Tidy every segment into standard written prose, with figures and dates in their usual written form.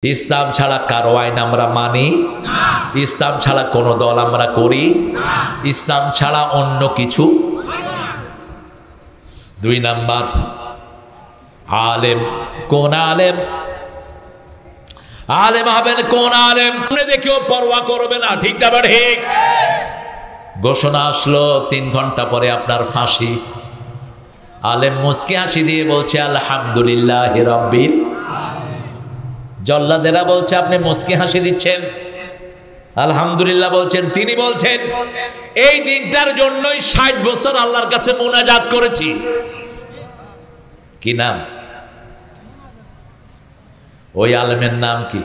ইসলাম ছাড়া কারো আইন আমরা মানি না, ইসলাম ছাড়া কোনো দল আমরা করি না, ইসলাম ছাড়া অন্য কিছু। দুই নাম্বার, আলেম। কোন আলেম? আলেম হবেন কোন আলেম? দেখেও পরোয়া করবে না, ঠিক না ঠিক? ঘোষণা আসলো 3 ঘন্টা পরে আপনার ফাঁসি। আলেম মুস্কি হাসি দিয়ে বলছে আলহামদুলিল্লাহি রাব্বিল। জল্লাদেরা বলছে আপনি মুস্কি হাসি দিচ্ছেন, আলহামদুলিল্লাহ বলছেন। তিনি বলছেন এই দিনটার জন্যই 60 বছর আল্লাহর কাছে মুনাজাত করেছি। কি নাম? ওই আলেমের নাম কি?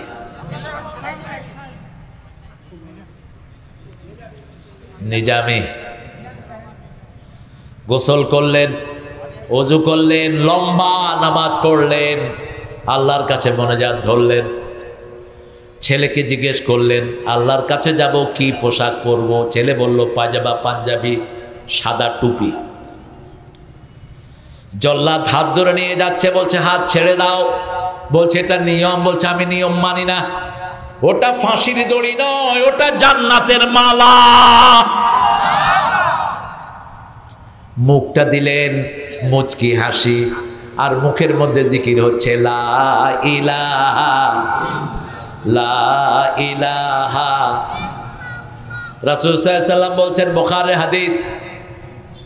নিজামী। গোসল করলেন, ওযু করলেন, লম্বা নামাজ পড়লেন, আল্লাহর কাছে মোনাজাত ধরলেন। ছেলেকে জিজ্ঞেস করলেন আল্লাহর কাছে যাব কি পোশাক পরব? ছেলে বলল পাজামা, পাঞ্জাবি, সাদা টুপি। জল্লাদ হাত ধরে নিয়ে যাচ্ছে, বলছে হাত ছেড়ে দাও। বলছে এটা নিয়ম। বলছে আমি নিয়ম মানি না, ওটা ফাঁসির দড়ি নয়, ওটা জান্নাতের মালা। মুখটা দিলেন মুচকি হাসি, আর মুখের মধ্যে জিকির হচ্ছে লা ইলাহা লা ইলাহা। রাসূল সাল্লাল্লাহু আলাইহি ওয়াসাল্লাম বলছেন, বুখারীর হাদিস,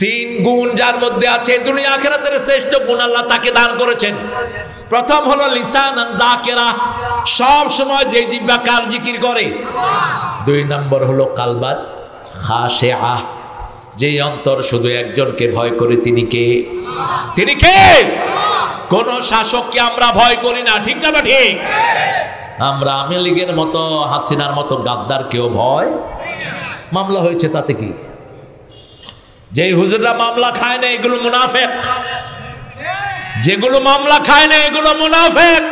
3 গুণ যার মধ্যে আছে দুনিয়া আখিরাতের শ্রেষ্ঠ গুণ আল্লাহ তাকে দান করেছেন। প্রথম হলো লিসানান যাকিরা, সব সময় যে জিহ্বা কার জিকির করে। 2 নম্বর হলো কালবান খাশিআ, যে অন্তর শুধু একজনকে ভয় করে। তিনি কে? তিনি কে? কোন শাসককে আমরা ভয় করি না, ঠিক না ঠিক? আমরা আওয়ামী লীগের মতো, হাসিনার মতো গাদ্দার কেউ ভয়। মামলা হয়েছে তাতে কি? যে হুজুররা মামলা খায় না এগুলো মুনাফিক, যেগুলো মামলা খায় না এগুলো মুনাফিক,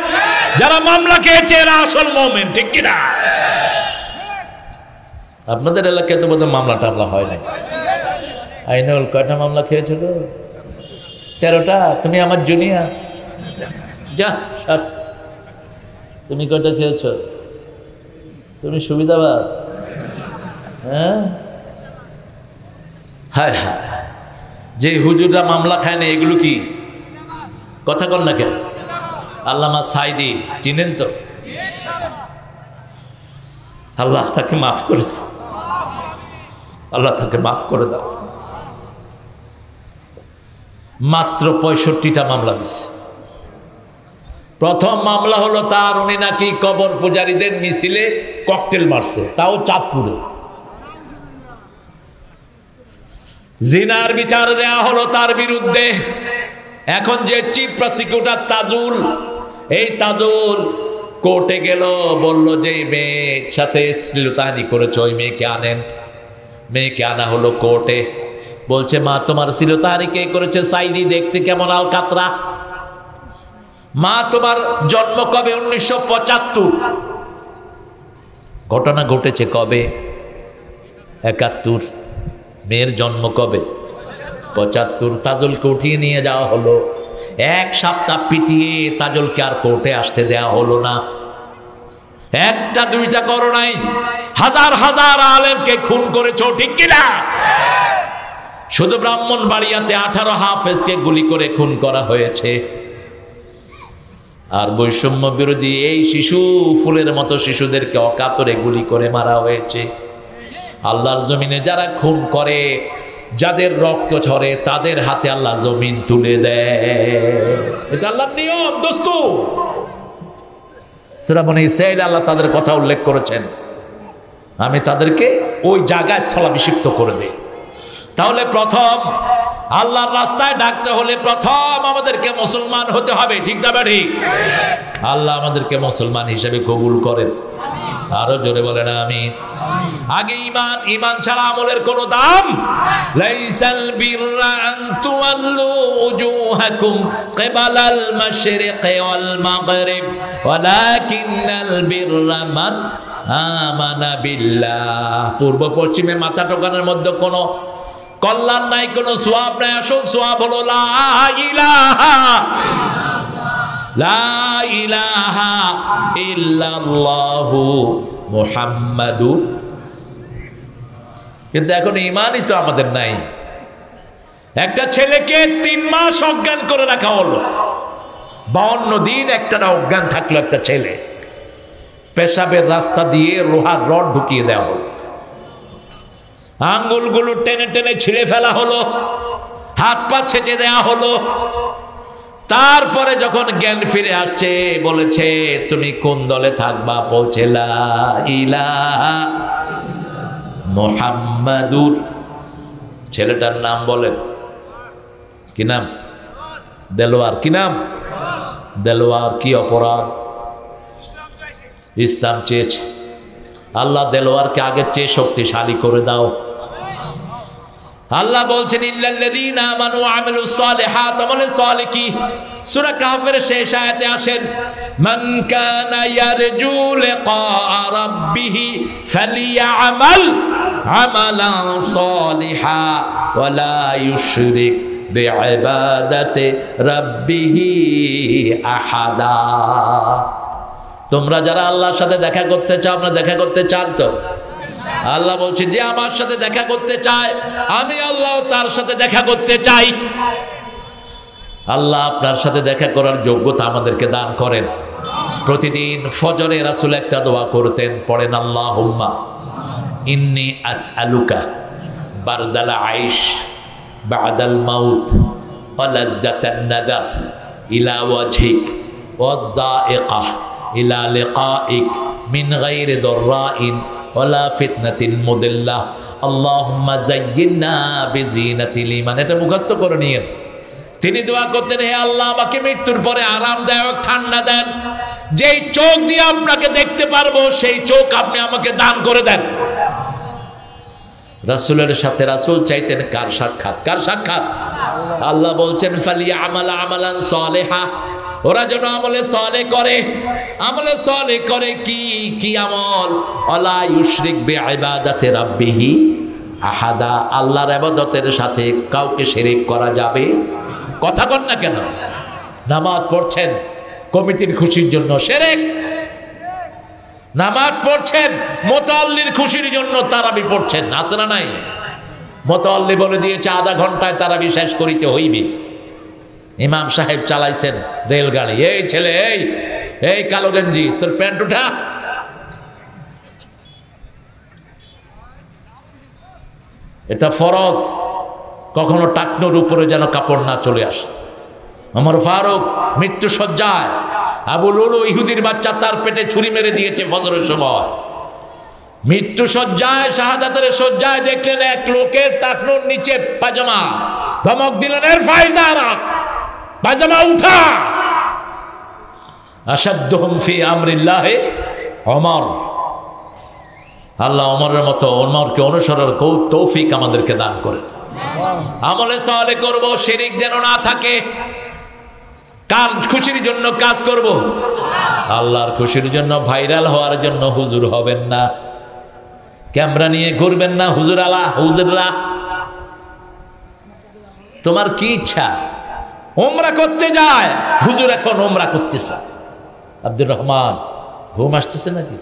যারা মামলা খেয়েছে এরা আসল মুমিন, ঠিক কি না? আপনাদের এলাকায় তো বোধহয় মামলা টামলা হয় না। আইনুল কয়টা মামলা খেয়েছো গো? 13টা। তুমি আমার জুনিয়র, যা সর। তুমি কয়টা খেয়েছো? তুমি সুবিধাবাদ। হ্যাঁ, হায় হায়, যে হুজুররা মামলা খায় না এগুলো কি? কথা কন না কেন? আল্লামা সাইদি চিনেন তো? আল্লাহ তাকে মাফ করে দাও, আল্লাহ তাকে মাফ করে দাও। মাত্র 65টা মামলা দিছে। প্রথম মামলা হলো তার, উনি নাকি কবর পূজারীদের মিছিলে ককটেল মারছে, তাও চাঁদপুরে। জিনার বিচার দেয়া হলো তার বিরুদ্ধে। এখন যে চিফ প্রসিকিউটর তাজুল, এই তাজুল কোর্টে গেল, বলল যে মেয়ের সাথে শ্লীলতাহানি করেছে ওই মেয়েকে আনেন। মেয়েকে আনা হলো কোর্টে। বলছে মা তোমার শ্লীলতাহানি কে করেছে? সাইদি, দেখতে কেমন আলকাতরা। মা তোমার জন্ম কবে? 1975। ঘটনা ঘটেছে কবে? 71। মেয়ের জন্ম কবে? 75। তাজুলকে উঠিয়ে নিয়ে যাওয়া হলো। 1 সপ্তাহ পিটিয়ে তাজুলকে আর কোর্টে আসতে দেয়া হলো না। 1টা 2টা করো নাই, হাজার হাজার আলেমকে খুন করেছো, ঠিক কিনা? শুধু ব্রাহ্মণবাড়িয়াতে 18 হাফেজকে গুলি করে খুন করা হয়েছে। আর বৈষম্য বিরোধী এই শিশু ফুলের মতো শিশুদেরকে অকাতরে গুলি করে মারা হয়েছে। আল্লাহর জমিনে যারা খুন করে, যাদের রক্ত ঝরে, তাদের হাতে আল্লাহ জমিন তুলে দেয়। এটা আল্লাহর নিয়ম দোস্ত। সূরা বনী ইসরাঈল আল্লাহ তাদের কথা উল্লেখ করেছেন, আমি তাদেরকে ওই জায়গায় স্থলাভিষিক্ত করে দেই। তাহলে প্রথম আল্লাহর রাস্তায় ডাকতে হলে প্রথম আমাদেরকে মুসলমান হতে হবে, ঠিক না ঠিক? আল্লাহ আমাদেরকে মুসলমান হিসেবে কবুল করেন। আরো জোরে বলেন আমিন। আগে ঈমান, ঈমান ছাড়া আমলের কোনো দাম। লাইসাল বিররা আন তুওয়াল্লু উজুহাকুম কিবালাল মাশরিকি ওয়াল মাগরিব ওয়ালাকিন্নাল বিররা মান আমানা বিল্লাহ। পূর্ব পশ্চিমে মাথা টোকানোর মধ্যে কোনো কল্যাণ নাই, কোনো সওয়াব নাই। আসল সওয়াব হলো লা ইলাহা লা ইলাহা ইল্লাল্লাহু মুহাম্মাদুর। কিন্তু এখন ঈমানই তো আমাদের নাই। একটা ছেলেকে 3 মাস অজ্ঞান করে রাখা হলো, 52 দিন একটা অজ্ঞান থাকলো একটা ছেলে। পেশাবের রাস্তা দিয়ে লোহার রড ঢুকিয়ে দেওয়া হলো, আঙ্গুলগুলো টেনে টেনে ছিঁড়ে ফেলা হলো, হাত পা ছেঁচে দেওয়া হলো। তারপরে যখন জ্ঞান ফিরে আসছে বলেছে তুমি কোন দলে থাকবা? বলছে লা ইলাহা মুহাম্মাদুর। ছেলেটার নাম বলেন, কি নাম? দেলোয়ার। কি নাম? দেলোয়ার। কি অপরাধ? ইসলাম চেয়েছে। আল্লাহ দেলোয়ারকে আগের চেয়ে শক্তিশালী করে দাও। আল্লাহ বলছেন ইল্লাল্লাযীনা আমানু ওয়া আমিলুস সালিহাত, আমলে সালেহ কি? সূরা কাহফের শেষ আয়াতে আসেন মান কানা ইয়ারজু লিকা রাব্বিহি ফালিয়ামাল আমালান সালিহা ওয়া লা ইউশরিক বিইবাদাতি রাব্বিহি আহাদা। তোমরা যারা আল্লাহর সাথে দেখা করতে চাও, আপনারা দেখা করতে চান তো? আল্লাহ বলছে যে আমার সাথে দেখা করতে চায়, আমি আল্লাহ তার সাথে দেখা করতে চাই। আল্লাহ আপনার সাথে দেখা করার যোগ্যতা আমাদেরকে দান করেন। প্রতিদিন ফজরে রাসূল একটা দোয়া করতেন, পড়েন আল্লাহুম্মা ইন্নী আসআলুকা বারদাল আইশ বাদাল মাউত ওয়া লাজ্জাতান নাদার ইলা ওয়াজহিক ওয়া যায়িকাহ ইলা লিকাইক মিন গায়রি দাররাইন ওয়ালা ফিতনাতিল মুদিল্লাহ আল্লাহুম্মা যায়্যিননা বিজিনাতিল ঈমান। এটা মুখস্থ করে নিয়েন। তিনি দোয়া করতেন, হে আল্লাহ আমাকে মৃত্যুর পরে আরামদায়ক ঠান্ডা দেন, যেই চোখ দিয়ে আপনাকে দেখতে পারবো সেই চোখ আপনি আমাকে দান করে দেন। রাসূলের সাথে রাসূল চাইতেন কার সাক্ষাৎ? কার সাক্ষাৎ? আল্লাহ বলছেন ফালিয়ামাল আমালান সালিহা, ওরা যেন আমলে সালেহ করে। আমলে সালেহ করে কি? কি আমল? ওয়ালা ইউশরিক বিইবাদাতি রাব্বিহি আহাদা, আল্লাহর ইবাদতের সাথে কাউকে শিরক করা যাবে? কথা কন না কেন? নামাজ পড়ছেন কমিটির খুশির জন্য, শিরক। নামাজ পড়ছেন মুতাল্লির খুশির জন্য, তারাবি পড়ছেন, আছে না নাই? মুতাল্লি বলে দিয়েছে আধা ঘন্টায় তারাবি শেষ করিতে হইবে। ইমাম সাহেব চালাইছেন রেলগাড়ি, এই ছেলে, এই এই কালো গেঞ্জি, তোর প্যান্ট উঠা। এটা ফরজ, কখনো টাকনোর উপরে যেন কাপড় না চলে আসে। ওমর ফারুক মৃত্যু সজ্জায়, আবু লুলু ইহুদির বাচ্চা তার পেটে ছুরি মেরে দিয়েছে ফজরের সময়। মৃত্যু সজ্জায়, শাহাদাতের সজ্জায় দেখলেন এক লোকের টাকনোর নিচে পাজামা, ধমক দিলেন এর ফায়জারা, পাজামা উঠা। আসাদ্দুহুম ফি আমরিল্লাহি ওমর। আল্লাহ ওমরের মতো ওমরকে অনুসরণ তৌফিক আমাদেরকে দান করেন। আমলে সালেহ করব, শিরক যেন না থাকে। কার খুশির জন্য কাজ করব? আল্লাহর খুশির জন্য। ভাইরাল হওয়ার জন্য হুজুর হবেন না, ক্যামেরা নিয়ে ঘুরবেন না। হুজুর আলা হুজুররা, তোমার কি ইচ্ছা? ওমরা করতে যায়, হুজুর এখন ওমরা করতেছে। আব্দুর রহমান, ঘুম আসতেছে নাকি?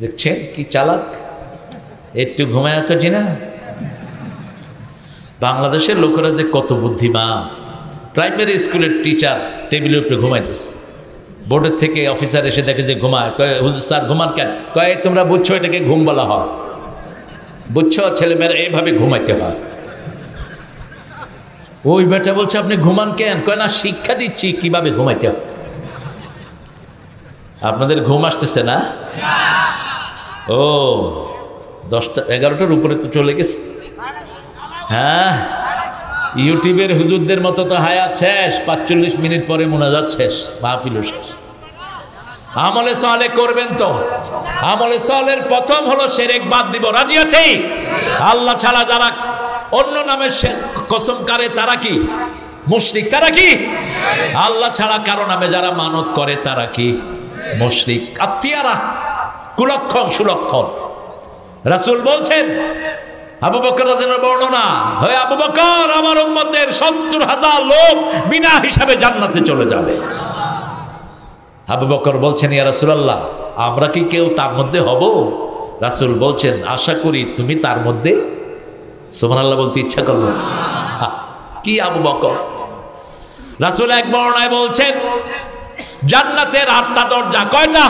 দেখছেন কি চালাক, একটু ঘুমায় করছি না। বাংলাদেশের লোকেরা যে কত বুদ্ধিমান। প্রাইমারি স্কুলের টিচার টেবিলের উপরে ঘুমাইতেছে, বোর্ডের থেকে অফিসার এসে দেখে যে ঘুমায়, কয় হুজুর স্যার ঘুমান কেন? কয় তোমরা বুঝছো এটাকে ঘুম বলা হয়, বুঝছো ছেলেমেয়েরা এইভাবে ঘুমাইতে হয়। ওই বেটা বলছে আপনি ঘুমান কেন? কয় না শিক্ষা দিচ্ছি কিভাবে ঘুমাইতে হয়। আপনাদের ঘুম আসতেছে না? ও 10টা 11টার উপরে তো চলে গেছে। হ্যাঁ, ইউটিউবের হুজুরদের মতো তো হায়াত শেষ, 45 মিনিট পরে মুনাজাত শেষ, মাহফিল শেষ। আমলে সালেহ করবেন তো। আমলে সালেহের প্রথম হলো শিরক বাদ দিব। রাজি আছি? আল্লাহ ছাড়া যারা অন্য নামে কসম করে তারা কি মুশরিক? তারা কি? আল্লাহ ছাড়া কারো নামে যারা মানত করে তারা কি মুশরিক? আত্মীয়রা কুলক্ষণ সুলক্ষণ। রাসূল বলছেন আবু বকর রাদিয়াল্লাহু বর্ণনা, হয় আবু বকর আমার উম্মতের ৭০,০০০ লোক বিনা হিসাবে জান্নাতে চলে যাবে। আবু বকর বলছেন, ইয়া রাসূলুল্লাহ, আমরা কি কেউ তার মধ্যে হব? রাসূল বলছেন, আশা করি তুমি তার মধ্যে। সুবহানাল্লাহ বলতে ইচ্ছা করলো। কি আবু বকর! রাসূল এক বর্ণনায় বলছেন, জান্নাতের ৮টা দরজা। কয়টা?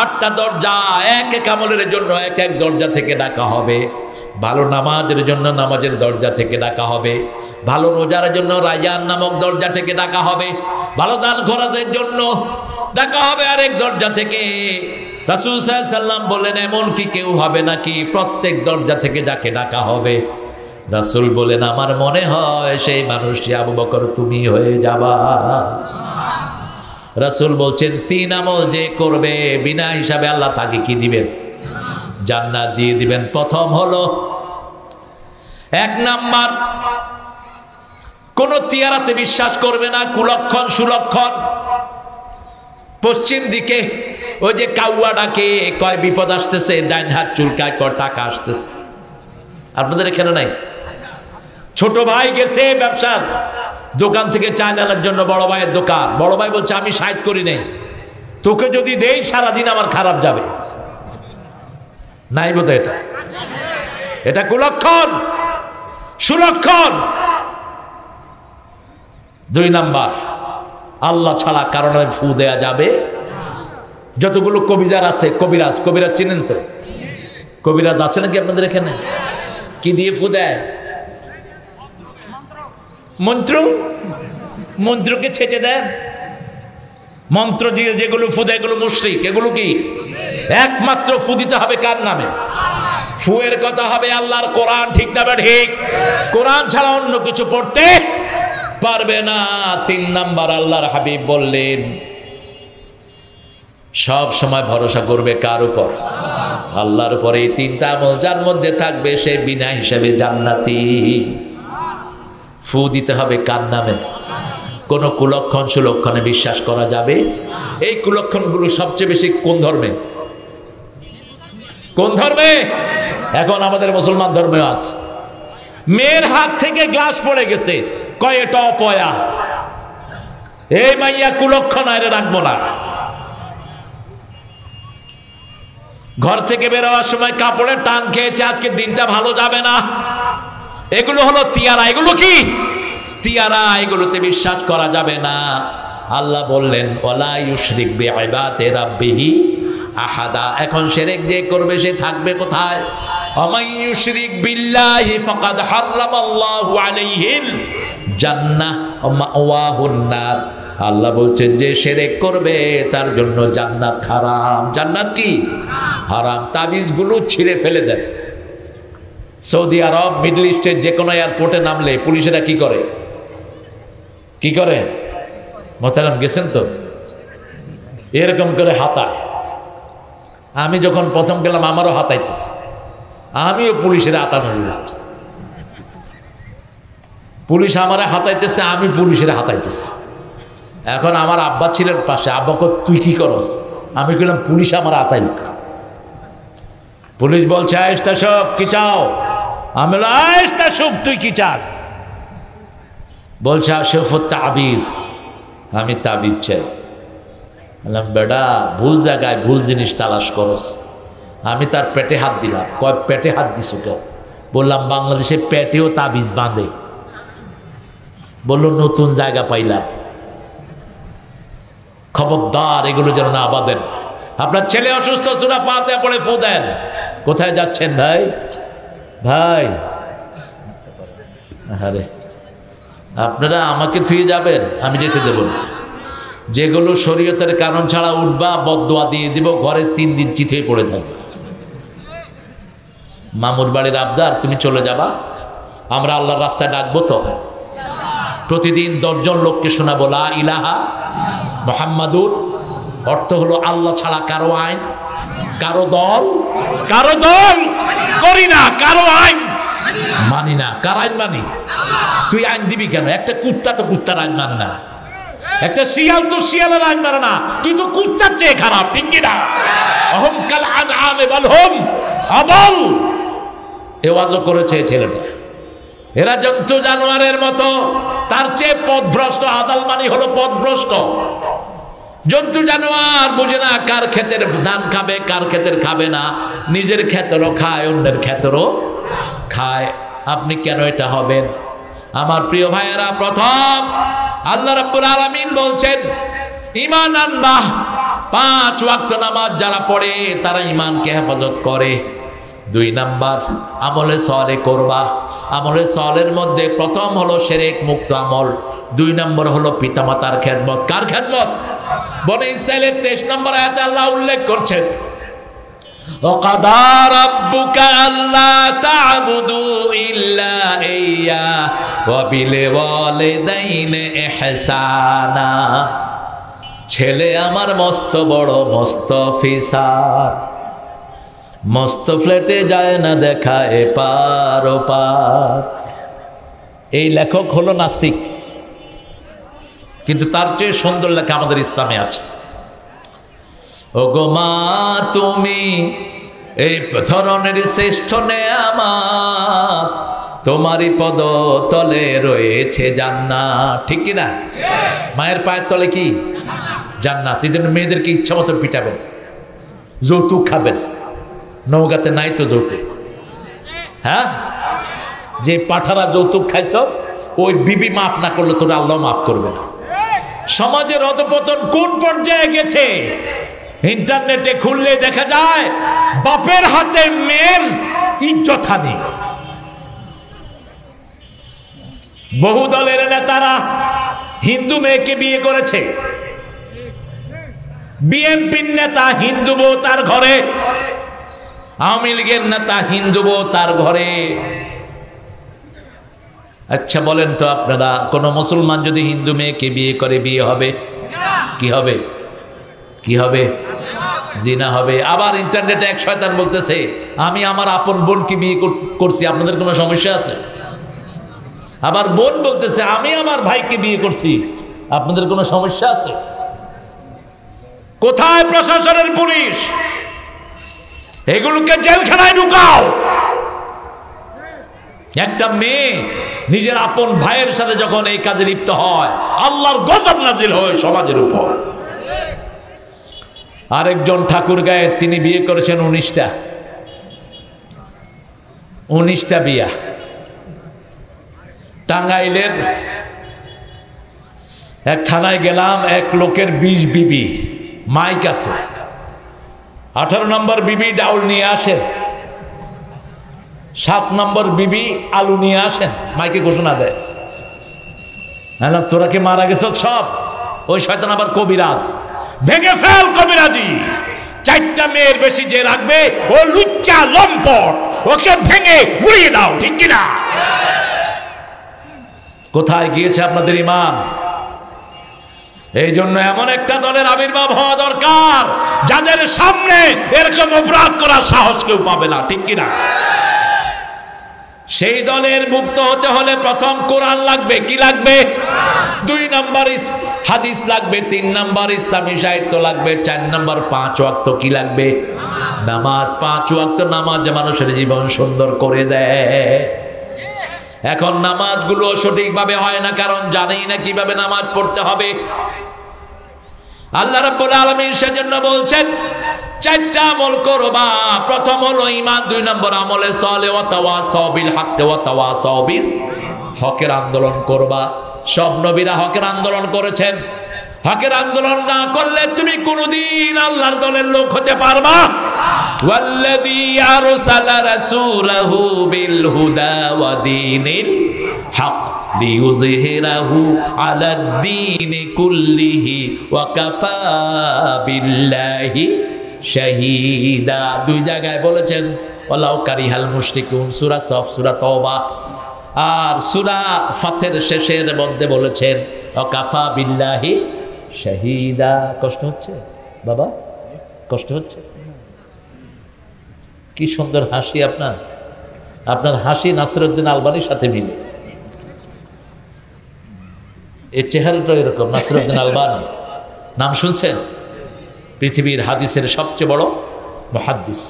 ৮টা দরজা। এক এক আমলের জন্য এক এক দরজা থেকে ডাকা হবে। ভালো নামাজের জন্য নামাজের দরজা থেকে ডাকা হবে। ভালো রোজার জন্য রায়ান নামক দরজা থেকে ডাকা হবে। ভালো দান খরচের জন্য ডাকা হবে আরেক দরজা থেকে। রাসূল সাল্লাল্লাহু আলাইহি সাল্লাম বলেন, এমন কি কেউ হবে নাকি প্রত্যেক দরজা থেকে যাকে ডাকা হবে? রাসূল বলেন, আমার মনে হয় সেই মানুষটি আবু বকর তুমি হয়ে যাবা। রাসূল বলছেন, ৩ আমল যে করবে বিনা হিসাবে আল্লাহ তাকে কি দিবেন? জান্নাত দিয়ে দিবেন। প্রথম হলো, ১ নাম্বার, কোন তিয়ারাতে বিশ্বাস করবে না, কুলক্ষণ সুলক্ষণ। পশ্চিম দিকে ওই যে কাউয়া ডাকে, কয় বিপদ আসতেছে, ডাইন হাত চুলকায়, কয় টাকা আসতেছে। আপনাদের এখানে নাই? ছোট ভাই গেছে ব্যবসার দোকান থেকে চাল আনার জন্য, বড় ভাইয়ের দোকান। বড় ভাই বলছে, আমি সাইড করি নাই, তোকে যদি দেই সারাদিন আমার খারাপ যাবে। নাই বোধ এটা? এটা কুলক্ষণ সুলক্ষণ। ২ নাম্বার, আল্লাহ ছাড়া কারণে ফু দেয়া যাবে। যতগুলো কবিরাজ আছে, কবিরাজ চিনেন তো? কবিরাজ আছে নাকি আপনাদের এখানে? কি দিয়ে ফু দেয়? মন্ত্রকে ছেঁচে দেন। মন্ত্র দিয়ে যেগুলো ফু দেয় এগুলো মুশরিক। এগুলো কি? একমাত্র ফু দিতে হবে কার নামে? ফুয়ের কথা হবে আল্লাহর কোরআন। ঠিক না ঠিক? কোরআন ছাড়া অন্য কিছু পড়তে পারবে না। ৩ নাম্বার, আল্লাহর হাবিব বললেন, সব সময় ভরসা করবে কার উপর? আল্লাহর উপর। এই 3টা আমল যার মধ্যে থাকবে সে বিনা হিসাবে জান্নাতি। ফু দিতে হবে কার নামে? কোন কুলক্ষণ সুলক্ষণে বিশ্বাস করা যাবে? এই কুলক্ষণগুলো সবচেয়ে বেশি কোন ধর্মে? কোন ধর্মে? এখন আমাদের মুসলমান ধর্মে আছে। মেয়ের হাত থেকে গ্লাস পড়ে গেছে, কয় এটা অপয়া, এই মাইয়া কুলক্ষণ, আরে রাখবো না। ঘর থেকে বের হওয়ার সময় কাপড়ের টান খেয়েছে, আজকে দিনটা ভালো যাবে না। এগুলো হলো তিয়ারা। এগুলো কি? তিয়ারা। এগুলোতে বিশ্বাস করা যাবে না। আল্লাহ বললেন, ওয়ালা ইউশরিক বিইবাদাতি রাব্বিহি আহাদা। এখন শিরক যে করবে সে থাকবে কোথায়? ওয়ামাই ইউশরিক বিল্লাহি ফাকাদ হারামাল্লাহু আলাইহিল জান্নাহ ওয়া মাওয়াহুন নার। আল্লাহ বলছেন, যে শিরক করবে তার জন্য জান্নাত হারাম। জান্নাত কি? হারাম। তাবিজগুলো ছিঁড়ে ফেলে দেন। সৌদি আরব, মিডল ইস্টের যে কোনো এয়ারপোর্টে নামলে পুলিশেরা কি করে? কি করে? মোহতারাম গেছেন তো? এরকম করে হাতায়। আমি যখন প্রথম গেলাম আমারও হাতাইতেছে, আমিও পুলিশের হাতানো শুরু করছি। পুলিশ আমার হাতাইতেছে, আমি পুলিশের হাতাইতেছি। এখন আমার আব্বা ছিলেন পাশে। আব্বা কো, তুই কি করস? আমি বললাম, পুলিশ আমার হাতাইল। পুলিশ বলছে, আয়েশতা সব কি চাও? আমি বললাম, আয়েশতা সব তুই কি চাস? বলছে, আশরাফুত তাবিজ। আমি তাবিজ চাই। বললাম, বেটা ভুল জায়গায় ভুল জিনিস তালাশ করস। আমি তার পেটে হাত দিলাম। কয়, পেটে হাত দিস কেন? বললাম, বাংলাদেশে পেটেও তাবিজ বাঁধে। বললো, নতুন জায়গা পাইলাম, খবরদার এগুলো যেন না বাঁধেন। আপনার ছেলে অসুস্থ, সূরা ফাতিহা পড়ে ফু দেন। কোথায় যাচ্ছেন ভাই? ভাই, আরে আপনারা আমাকে থুয়ে যাবেন, আমি যেতে দেব না। যেগুলো শরীয়তের কারণ ছাড়া উঠবা, বদদোয়া দিয়ে দিব, ঘরে 3 দিন চিঠে পড়ে থাকবে। মামুর বাড়ির আবদার, তুমি চলে যাবা, আমরা আল্লাহর রাস্তায় ডাকবো তো। প্রতিদিন 10 জন লোককে শোনাবো লা ইলাহা মুহাম্মাদুর। অর্থ হলো আল্লাহ ছাড়া কারো আইন, কারো দল করি না, কারো আইন মানি না। কার আইন মানি? তুই আইন দিবি কেন? একটা কুত্তা তো কুত্তার আইন মানে না, একটা শিয়াল তো শিয়ালের আইন মানে না। তুই তো কুত্তার চেয়ে খারাপ, ঠিক কিনা? অহম কাল আনআমে বাল হুম আদাল। এ ওয়াজও করেছে ছেলেটা। এরা জন্তু জানোয়ারের মতো, তার চেয়ে পথভ্রষ্ট। আদাল মানে হলো পথভ্রষ্ট। জন্তু জানোয়ার বুঝে না কার ক্ষেতের ধান খাবে, কার ক্ষেতের খাবে না। নিজের ক্ষেতেরও খায়, অন্যের ক্ষেতেরও খায়। আপনি কেন এটা হবেন? আমার প্রিয় ভাইয়েরা, প্রথম আল্লাহ রাব্বুল আলামিন বলছেন ঈমান আনবা। 5 ওয়াক্ত নামাজ যারা পড়ে তারা ঈমানকে হেফাজত করে। 2 নাম্বার আমলে সলে করবা। আমলে সলের মধ্যে প্রথম হলো শিরক মুক্ত আমল, 2 নম্বর হলো পিতামাতার খেদমত। কার খেদমত? বনি ইসরাঈলের 23 নম্বর আয়াতে আল্লাহ উল্লেখ করছেন ওয়াকাদা রাব্বুকা আল্লা তা'বুদু ইল্লা ইয়্যা ওয়া বিল ওয়ালিদাইনি ইহসানা। ছেলে আমার মস্ত বড় মস্ত অফিসার, মস্ত ফ্ল্যাটে যায় না দেখা এপার ওপার। এই লেখক হলো নাস্তিক, কিন্তু তার চেয়ে সুন্দর লেখা আমাদের ইসলামে আছে। ওগো মা তুমি এই ধরনের শ্রেষ্ঠ নেয়ামত, তোমারই পদ তলে রয়েছে জান্নাত। ঠিক কি না? মায়ের পায়ের তলে কি জান্নাত। এই জন্য মেয়েদেরকে ইচ্ছা মতো পিটাবেন, যৌতুক খাবেন। নওগাঁতে নাই তো যৌতুক? হ্যাঁ, যে পাঠারা যৌতুক খাইছ ওই বিবি মাফ না করলে তোর আল্লাহ মাফ করবে না। সমাজের অধপতন কোন পর্যায়ে গেছে? ইন্টারনেটে খুললে দেখা যায় বাপের হাতে মেয়ের ইজ্জত হানি। বহু দলের নেতারা হিন্দু মেয়েকে বিয়ে করেছে। বিএনপির নেতা হিন্দু বউ তার ঘরে, আওয়ামী লীগের নেতা হিন্দু বউ তার ঘরে। আচ্ছা বলেন তো আপনারা, কোন মুসলমান যদি হিন্দু মেয়েকে বিয়ে করে বিয়ে হবে? কি হবে? কি হবে? জিনা হবে। আবার ইন্টারনেটে এক শয়তান বলতেছে আমি আমার আপন বোনকে বিয়ে করছি, আপনাদের কোনো সমস্যা আছে? আবার বোন বলতেছে আমি আমার ভাইকে বিয়ে করছি, আপনাদের কোনো সমস্যা আছে? কোথায় প্রশাসনের পুলিশ? এগুলোকে জেলখানায় ঢুকাও। একটা মেয়ে নিজের আপন ভাইয়ের সাথে যখন এই কাজে লিপ্ত হয়, আল্লাহর গজব নাজিল হয় সমাজের উপর। আরেকজন ঠাকুর গায়ে তিনি বিয়ে করেছেন 19টা বিয়া। টাঙ্গাইলের এক থানায় গেলাম, এক লোকের 20 বিবি, মাইক আছে। 18 নম্বর বিবি ডাউল নিয়ে আসেন, 7 নম্বর বিবি আলু নিয়ে আসেন, মাইকে ঘোষণা দেয়। তোরা কি মারা গেছ সব? ওই শয়তান আবার কবিরাজ, ভেঙে ফেল কবিরাজি। 4টা মেয়ের বেশি যে রাখবে ও লুচ্চা লম্পট, ওকে ভেঙে গুড়িয়ে দাও। ঠিক কিনা? কোথায় গিয়েছে আপনাদের ঈমান? এই জন্য এমন একটা দলের আবির্ভাব হওয়া দরকার যাদের সামনে এরকম অপরাধ করার সাহস কেউ পাবে না। ঠিক কিনা? সেই দলের মুক্ত হতে হলে প্রথম কোরআন লাগবে। কি লাগবে? 2 নম্বর হাদিস লাগবে, 3 নম্বর ইসলামী সাহিত্য লাগবে, 4 নম্বর 5 ওয়াক্ত কি লাগবে? নামাজ। 5 ওয়াক্ত নামাজ মানুষের জীবন সুন্দর করে দেয়। এখন নামাজগুলো সঠিকভাবে হয় না, কারণ জানেই না কিভাবে নামাজ পড়তে হবে। আল্লাহ রাব্বুল আলামিন সেজন্য বলছেন 4টা আমল করবা। প্রথম হলো ঈমান, 2 নম্বর আমলে সলে, ওয়া তাওয়াসাউ বিল হক ওয়া তাওয়াসাউ বিস, হকের আন্দোলন করবা। সব নবীরা হকের আন্দোলন করেছেন। হকের আন্দোলন না করলে তুমি কোনোদিন আল্লাহর দলের লোক হতে পারবা। ওয়াল্লাযী আরসালা রাসূলাহু বিল হুদা ওয়া দীনিল হক লিইয়ুযহিরাহু আলাদ-দীনি কুল্লিহি ওয়া কাফা বিল্লাহি শাহীদা। 2 জায়গায় বলেছেন ওয়ালাউ কারিহাল মুশরিকুন, সূরা সফ, সূরা তওবা। আর সূরা ফাতের শেষের মধ্যে বলেছেন ওয়া কাফা বিল্লাহি শাহীদা। কষ্ট হচ্ছে বাবা? কষ্ট হচ্ছে? কি সুন্দর হাসি আপনার! আপনার হাসি নাসিরউদ্দিন আলবানীর সাথে মিলে। এই চেহারাটা এরকম। নাসিরউদ্দিন আলবানী নাম শুনছেন? পৃথিবীর হাদিসের সবচেয়ে বড় মুহাদ্দিস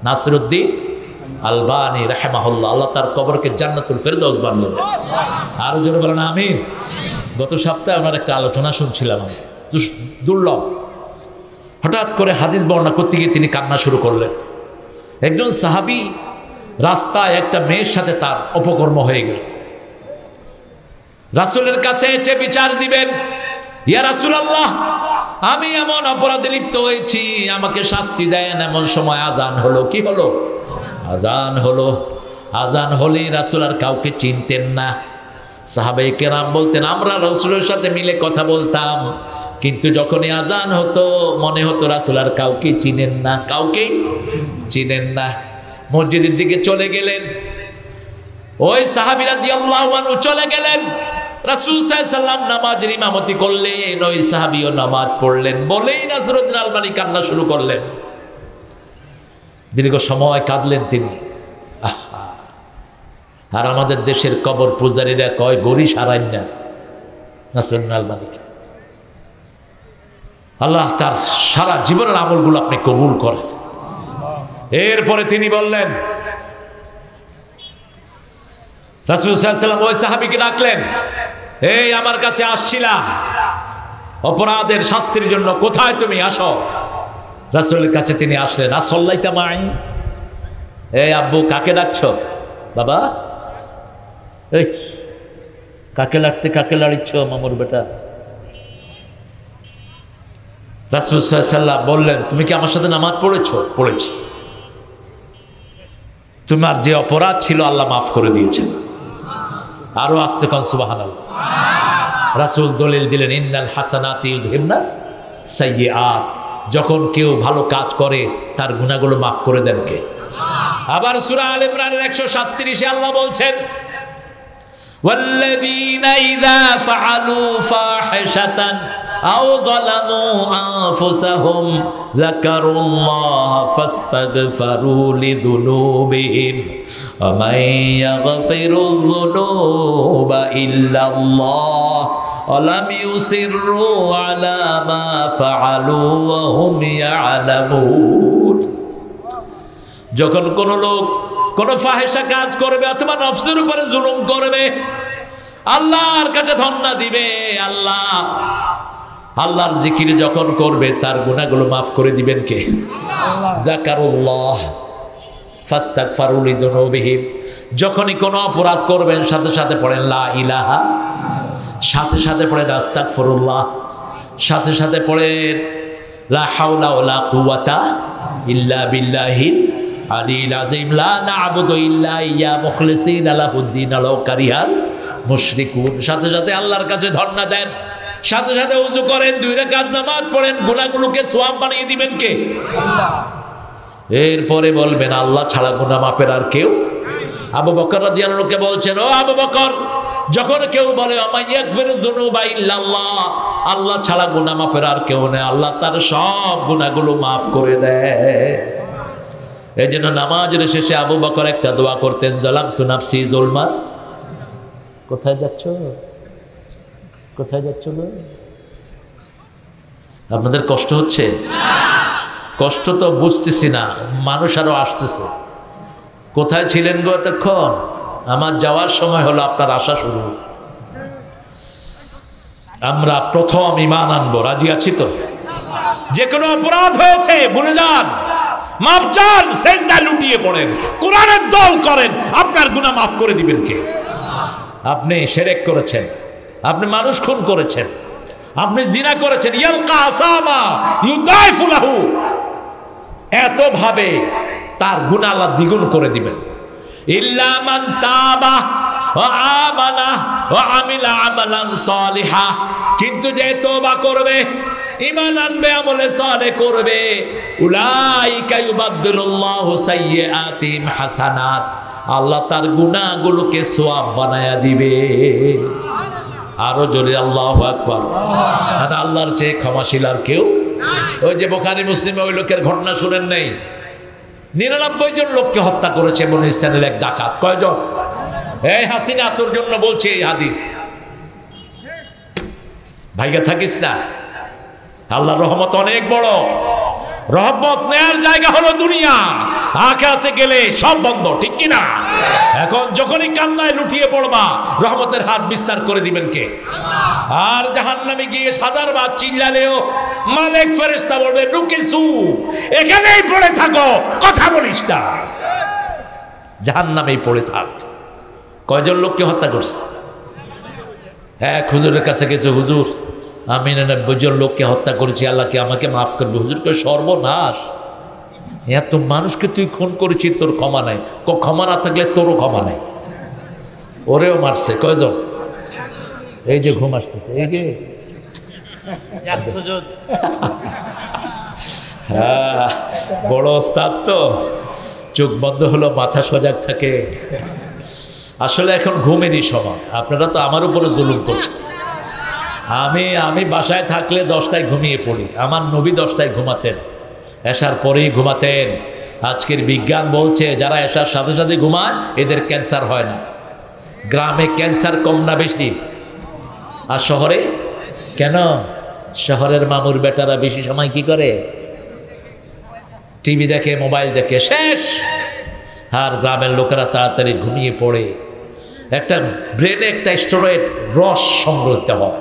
নাসিরউদ্দিন আলবানী রাহিমাহুল্লাহ, আল্লাহ তার কবরকে জান্নাতুল ফেরদৌস বানিয়ে দেন। আরো জোরে বলেন আমিন। গত সপ্তাহে আমার একটা আলোচনা শুনছিলাম, দুর্লভ। হঠাৎ করে হাদিস বর্ণনা করতে গিয়ে তিনি কান্না শুরু করলেন। একজন সাহাবী রাস্তায় একটা মেয়ের সাথে তার অপকর্ম হয়ে গেল। রাসূলের কাছে এসে বিচার দিবেন, ইয়া রাসূলুল্লাহ, আমি এমন অপরাধে লিপ্ত হয়েছি, আমাকে শাস্তি দেন। এমন সময় আযান হলো। কি হলো? আযান হলো। আযান হলে রাসূল আর কাউকে চিনতেন না। সাহাবায়ে কেরাম বলতেন, আমরা রাসূলের সাথে মিলে কথা বলতাম, কিন্তু যখনই আযান হতো মনে হতো রাসূল আর কাউকে চিনেন না, কাউকে চিনেন না। মসজিদের দিকে চলে গেলেন, ওই সাহাবী রাদিয়াল্লাহু আনহু চলে গেলেন। রাসূল সাল্লাল্লাহু আলাইহি ওয়াসাল্লাম নামাজের ইমামতি করলেন, ওই সাহাবীও নামাজ পড়লেন। বলেই নাসরুদ্দিন আলবানী কান্না শুরু করলেন। দীর্ঘ সময় কাঁদলেন তিনি। আর আমাদের দেশের কবর পূজারীরা কয় গড়ি সারাইন না নাসরুদ্দিন আলবানীকে। আল্লাহ তার সারা জীবনের আমলগুলো আপনি কবুল করেন। এরপরে তিনি বললেন, রাসূল সাল্লাল্লাহু আলাইহি ওয়াসাল্লাম ওই সাহাবীকে ডাকলেন, এই আমার কাছে আসছিলা অপরাধের শাস্তির জন্য, কোথায় তুমি? আসো। রাসূলের কাছে তিনি আসলেন। আসল্লাইতা মাই, এই আব্বু কাকে ডাকছো? বাবা, এই কাকে কাকে লাড়িচ্ছ মামুর বেটা? রাসূল সাল্লাল্লাহু আলাইহি ওয়াসাল্লাম বললেন, তুমি কি আমার সাথে নামাজ পড়েছো? পড়েছি। তোমার যে অপরাধ ছিল আল্লাহ মাফ করে দিয়েছেন। আরো আস্তে কোন সুবহানাল্লাহ। রাসূল দলিল দিলেন, ইন্নাল হাসানাতি ইউযহিবনাস সাইয়্যাত, যখন কেউ ভালো কাজ করে তার গুনাহগুলো মাফ করে দেন কে? আবার সূরা আলে ইমরানের 137 এ আল্লাহ বলছেন, ওয়াল্লাযীনা ইযা ফাআলু ফাহিশাতান আও যালামু আনফুসাহুম যাকারুল্লাহা ফাস্তাগফিরু লিযুনুবিহিম ওয়া মান ইয়াগফিরুয যুনুবা ইল্লাল্লাহ ওয়া লাম ইউসিররু আলা মা ফাআলু ওয়া হুম ইয়ালামুন। যখন কোন লোক কোন ফাহিশা কাজ করবে অথবা নফসের উপরে জুলুম করবে, আল্লাহর কাছে ধন্না দিবে, আল্লাহর জিকির যখন করবে তার গুনাহগুলো মাফ করে দিবেন কে? যাকারুল্লাহ ফাস্তাগফিরু লিযুনুবিহিম। যখনই কোনো অপরাধ করবেন সাথে সাথে পড়েন লা ইলাহা, সাথে সাথে পড়েন আস্তাগফিরুল্লাহ, সাথে সাথে পড়েন লা হাওলা ওয়ালা কুওয়াতা ইল্লা বিল্লাহিল আলিল আযীম, লা না'বুদু ইল্লা ইয়্যা মুখলিসিনা লাহুদ্দিন ওয়ালাউ কারিহাল মুশরিকুন। সাথে সাথে আল্লাহর কাছে ধন্না দেন, সাথে সাথে ওযু করেন, 2 রাকাত নামাজ পড়েন, গুনাহগুলোকে সওয়াব বানিয়ে দিবেন কে? আল্লাহ। এরপরে বলবেন আল্লাহ ছাড়া গুনাহ মাফের আর কেউ? আবু বকর রাদিয়াল্লাহু আনহু কে বলছেন, ও আবু বকর, যখন কেউ বলে আমাইয়াগফিরু যুনুবা ইল্লাল্লাহ, আল্লাহ ছাড়া গুনাহ মাফের আর কেউ নেই, আল্লাহ তার সব গুনাহগুলো মাফ করে দেয়। এই জন্য নামাজের শেষে আবু বকর একটা দোয়া করতেন, যালামতু নাফসি যুলমান। কোথায় যাচ্ছ? কোথায় যাচ্ছ? আপনাদের কষ্ট হচ্ছে? কষ্ট তো বুঝতেছি না, মানুষ আরো আসতেছে। কোথায় ছিলেন গো এতক্ষণ? আমার যাওয়ার সময় হলো, আপনার আসা শুরু। আমরা প্রথম ঈমান আনবো, রাজি আছি তো? যে কোনো অপরাধ হয়েছে ভুলে যান, মাফ চান, সেজদায় লুটিয়ে পড়েন, কোরআনের দল করেন, আপনার গুনাহ মাফ করে দিবেন কে? আপনি শিরক করেছেন, আপনি মানুষ খুন করেছেন, আপনি জিনা করেছেন, ইয়ালকা আসামা ইউদাইফু লাহু, এত ভাবে তার গুনাহ আল্লাহ দ্বিগুণ করে দিবেন। ইল্লা মান তাবা ওয়া আমানা ওয়া আমিলা আমালান সালিহা, কিন্তু যে তওবা করবে, ঈমান আনবে, আমলে সালেহ করবে, উলাইকা ইউবাদদিলুল্লাহু সাইয়্যাতিহিম হাসানাত, আল্লাহ তার গুনাহগুলোকে সওয়াব বানায়া দিবে। আরো জোরে আল্লাহু আকবার। আর আল্লাহর চেয়ে ক্ষমাশীল আর কেউ? ওই যে বুখারী মুসলিমে ওই লোকের ঘটনা শুনেন নাই? 99 জন লোককে হত্যা করেছে বনু ইসরাইলের এক ডাকাত। কয়জন? এই হাসিনা, তোর জন্য বলছে এই হাদিস, ভাইগা থাকিস না, আল্লাহর রহমত অনেক বড়। রহমত নেয়ার জায়গা হলো দুনিয়া, আখিরাতে গেলে সব বন্ধ, ঠিক কি না? এখন যখনই কান্নায় লুটিয়ে পড়বা, রহমতের হাত বিস্তার করে দিবেন কে? আর জাহান্নামে গিয়ে 1000 বার চিল্লালেও মালিক ফেরেশতা বলবে রুকিসু, এখানেই পড়ে থাকো, কথা বলিস না, জাহান্নামেই পড়ে থাক। কয়জন লোককে হত্যা করছে? এক হুজুরের কাছে গেছে, হুজুর আমি 99 জন লোককে হত্যা করেছি, আল্লাহকে আমাকে মাফ করবে। হুজুরকে সর্বনাশ, এত মানুষকে তুই খুন করেছিস, তোর ক্ষমা নাই। ক্ষমা না থাকলে তোরও ক্ষমা নাই। ওরেও মারছে। কয়জন? এই যে ঘুম আসতেছে, এই যে হ্যাঁ, বড় ওস্তাদ তো, চোখ বন্ধ হলো মাথা সজাগ থাকে। আসলে এখন ঘুমেরই সময়। আপনারা তো আমার উপরে জুলুম করছেন। আমি বাসায় থাকলে 10টায় ঘুমিয়ে পড়ি। আমার নবী 10টায় ঘুমাতেন, এশার পরেই ঘুমাতেন। আজকের বিজ্ঞান বলছে যারা এশার সাথে সাথে ঘুমায় এদের ক্যান্সার হয় না। গ্রামে ক্যান্সার কম না বেশি? আর শহরে কেন? শহরের মামুর বেটারা বেশি সময় কি করে? টিভি দেখে, মোবাইল দেখে, শেষ। আর গ্রামের লোকেরা তাড়াতাড়ি ঘুমিয়ে পড়ে। একটা ব্রেনে একটা স্টেরয়েড রস সংগ্রহিত হয়।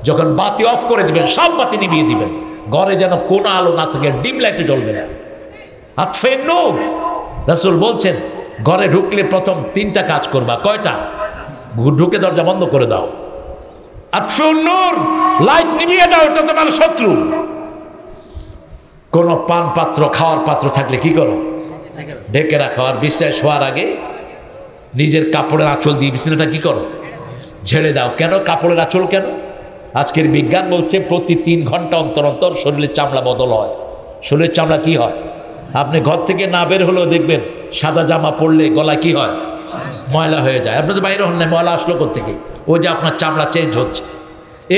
যখন বাতি অফ করে দিবেন, সব বাতি নিভিয়ে দিবেন, ঘরে যেন কোনো আলো না থাকে, ডিম লাইটে জ্বলবে না। আতফে নূর, রাসূল বলছেন ঘরে ঢুকলে প্রথম 3টা কাজ করবা। কয়টা? ঢুকে দরজা বন্ধ করে দাও। আতফে নূর, লাইট নিভিয়ে দাও, এটা তোমার শত্রু। কোন পান পাত্র, খাওয়ার পাত্র থাকলে কি করো? ঢেকে রাখো। আর বিছানায় শোয়ার আগে নিজের কাপড়ের আঁচল দিয়ে বিছানাটা কি করো? ঝেড়ে দাও। কেন কাপড়ের আঁচল? কেন? আজকের বিজ্ঞান বলছে প্রতি 3 ঘন্টা অন্তর অন্তর শরীরের চামড়া বদল হয়। শরীরের চামড়া কি হয়? আপনি ঘর থেকে না বের হলেও দেখবেন সাদা জামা পরলে গলা কি হয়? ময়লা হয়ে যায়। আপনি তো বাইরে হন না, ময়লা আসলো কোত্থেকে? ওই যে আপনার চামড়া চেঞ্জ হচ্ছে।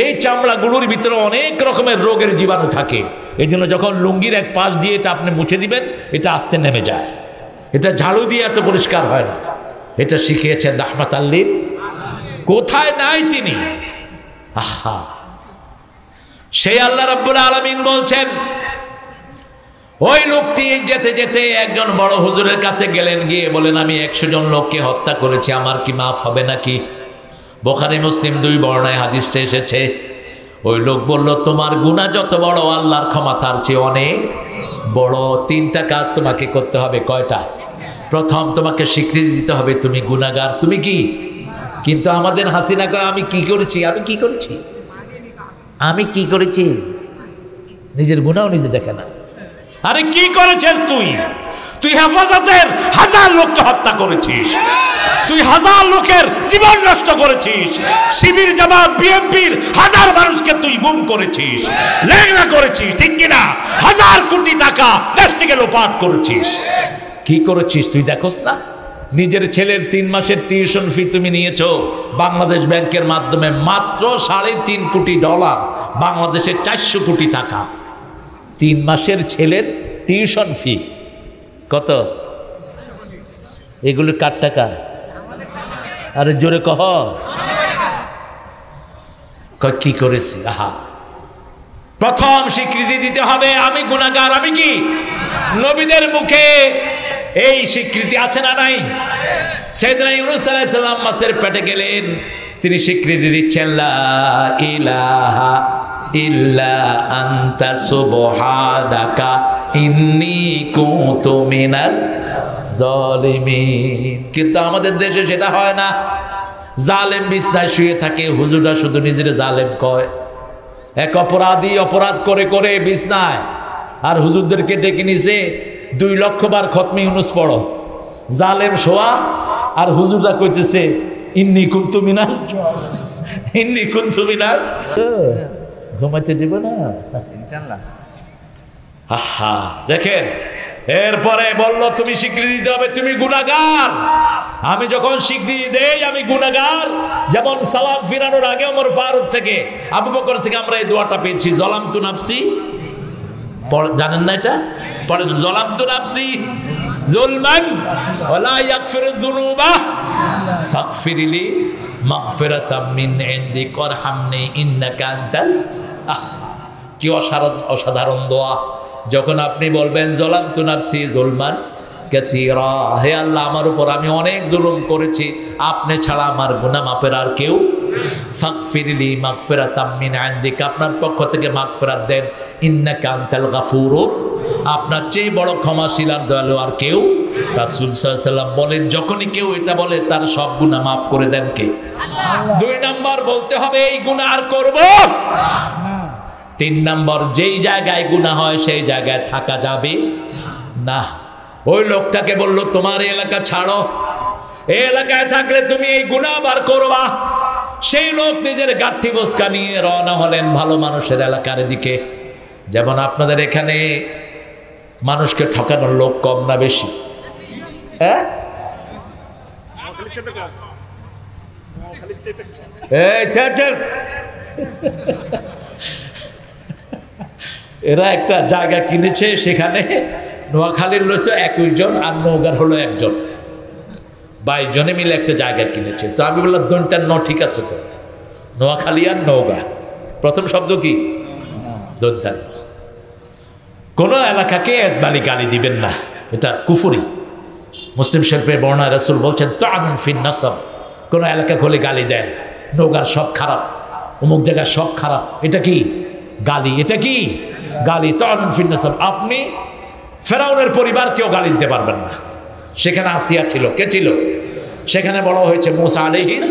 এই চামড়াগুলোর ভিতরে অনেক রকমের রোগের জীবাণু থাকে। এই জন্য যখন লুঙ্গির এক পাশ দিয়ে এটা আপনি মুছে দিবেন, এটা আস্তে নেমে যায়। এটা ঝাড়ু দিয়ে এত পরিষ্কার হয় না। এটা শিখিয়েছেন রাহমাতাল লিল। কোথায় নাই তিনি? আহা, সেই আল্লাহ রাব্বুল আলামিন বলছেন, ওই লোকটি যেতে যেতে একজন বড় হুজুরের কাছে গেলেন, গিয়ে বলেন আমি 100 জন লোককে হত্যা করেছি, আমার কি মাফ হবে নাকি? বুখারী মুসলিম 2 বর্ণায় হাদিসে এসেছে। ওই লোক বলল তোমার গুনাহ যত বড়, আল্লাহর ক্ষমা তার চেয়ে অনেক বড়। 3টা কাজ তোমাকে করতে হবে। কয়টা? প্রথম, তোমাকে স্বীকৃতি দিতে হবে তুমি গুনাহগার। তুমি কি? কিন্তু আমাদের হাসিনা কয় আমি কি করেছি, আমি কি করেছি, আমি কি করেছি? নিজের গুনাহও নিজে দেখে না। আরে কি করেছিস তুই? তুই হেফাজতের 1000 লোককে হত্যা করেছিস, তুই 1000 লোকের জীবন নষ্ট করেছিস, শিবির জামাত বিএনপির 1000 মানুষকে তুই গুম করেছিস, লেংড়া করেছিস, ঠিক কিনা? 1000 কোটি টাকা দেশ থেকে লোপাট করেছিস। কি করেছিস তুই দেখোস না? নিজের ছেলের 3 মাসের টিউশন ফি তুমি নিয়েছো বাংলাদেশ ব্যাংকের মাধ্যমে, মাত্র $3.5 কোটি, বাংলাদেশে 400 কোটি টাকা। 3 মাসের ছেলের টিউশন ফি কত? এগুলো কার টাকা? আরে জোরে কহ। কি করেছি? আহা, প্রথম স্বীকৃতি দিতে হবে আমি গুনাহগার। আমি কি? নবীদের মুখে এই স্বীকৃতি আছে না নাই? সাইয়েদনা ইউনূস আলাইহিস সালাম মাছের পেটে গেলেন, তিনি স্বীকৃতি দিচ্ছেন লা ইলাহা ইল্লা আনতা সুবহানাকা ইন্নী কুনতু মিনাজ জালিমিন। কিন্তু আমাদের দেশে সেটা হয় না। জালেম বিছনায় শুয়ে থাকে, হুজুররা শুধু নিজের জালেম কয়। এক অপরাধী অপরাধ করে করে বিছনায়, আর হুজুরদেরকে ডেকে নিছে 2 লক্ষ বার খতমে ইউনূস পড়ো। জালেম শোয়া, আর হুজুররা কইতেছে ইন্নী কুনতু মিনাজ, ইন্নী কুনতু মিনাজ। ঘুমাইতে দিব না ইনশাআল্লাহ। আহা, দেখেন এরপরে বলল তুমি স্বীকৃতি দিতে হবে তুমি গুনাহগার। আমি যখন স্বীকৃতি দেই আমি গুনাহগার, যেমন সালাম ফিরানোর আগে ওমর ফারুক থেকে, আবু বকর থেকে আমরা এই দোয়াটা পেয়েছি, যালামতু নাফসি। জানেন না এটা? পড়েন, যালামতু নাফসি যুলমান ওয়ালা ইয়াগফিরুয যুনুবা ফাগফিরলি মাগফিরাতাম মিন ইনদিক ওয়ারহামনি ইন্নাকা আনতাল। কি অসাধারণ দোয়া। যখন আপনি বলবেন যালামতু নাফসি যুলমান কাসীরা, হে আল্লাহ আমার উপর আমি অনেক জুলুম করেছি, আপনি ছাড়া আমার গুনাহ মাফের আর কেউ, ফাগফিরলি মাগফিরাতাম মিন ইনদিক, আপনার পক্ষ থেকে মাগফিরাত দেন, ইন্নাকা আনতাল গাফুরুর, আপনার চেয়ে বড় ক্ষমাশীল আর দয়ালু আর কেউ। রাসূল সাল্লাল্লাহু আলাইহি ওয়াসাল্লাম বলেন যখনই কেউ এটা বলে তার সব গুনাহ মাফ করে দেন কে? আল্লাহ। 2 নাম্বার বলতে হবে এই গুনাহ আর করব না। 3 নাম্বার যেই জায়গায় গুনাহ হয় সেই জায়গায় থাকা যাবে না। ওই লোকটাকে বলল তোমার এলাকা ছাড়ো, এই এলাকায় থাকলে তুমি এই গুনাহ আবার করবা। সেই লোক নিজের গাঠি বসকা নিয়ে রওনা হলেন ভালো মানুষের এলাকার দিকে। যেমন আপনাদের এখানে মানুষকে ঠকানোর লোক কম না বেশি? এরা একটা জায়গা কিনেছে, সেখানে নোয়াখালীর রয়েছে 21 জন আর নওগাঁর হলো 1 জন, 22 জনে মিলে একটা জায়গা কিনেছে। তো আমি বললাম দৈনটার ন ঠিক আছে, তো নোয়াখালী আর নওগাঁ প্রথম শব্দ কি? দৈনটার। কোন এলাকাকে এজবালি গালি দিবেন না, এটা কুফরি। মুসলিম শরীফের বর্ণনায় রাসূল বলছেন তাআনুন ফিন নাসাব, কোন এলাকা খোলে গালি দেয়, নওগাঁর সব খারাপ, অমুক জায়গার সব খারাপ, এটা কি গালি? এটা কি গালি? তাআনুন ফিন নাসাব। আপনি ফেরাউনের পরিবারকেও গালি দিতে পারবেন না। সেখানে আসিয়া ছিল, কে ছিল? সেখানে বলা হয়েছে মুসা আলাইহিস,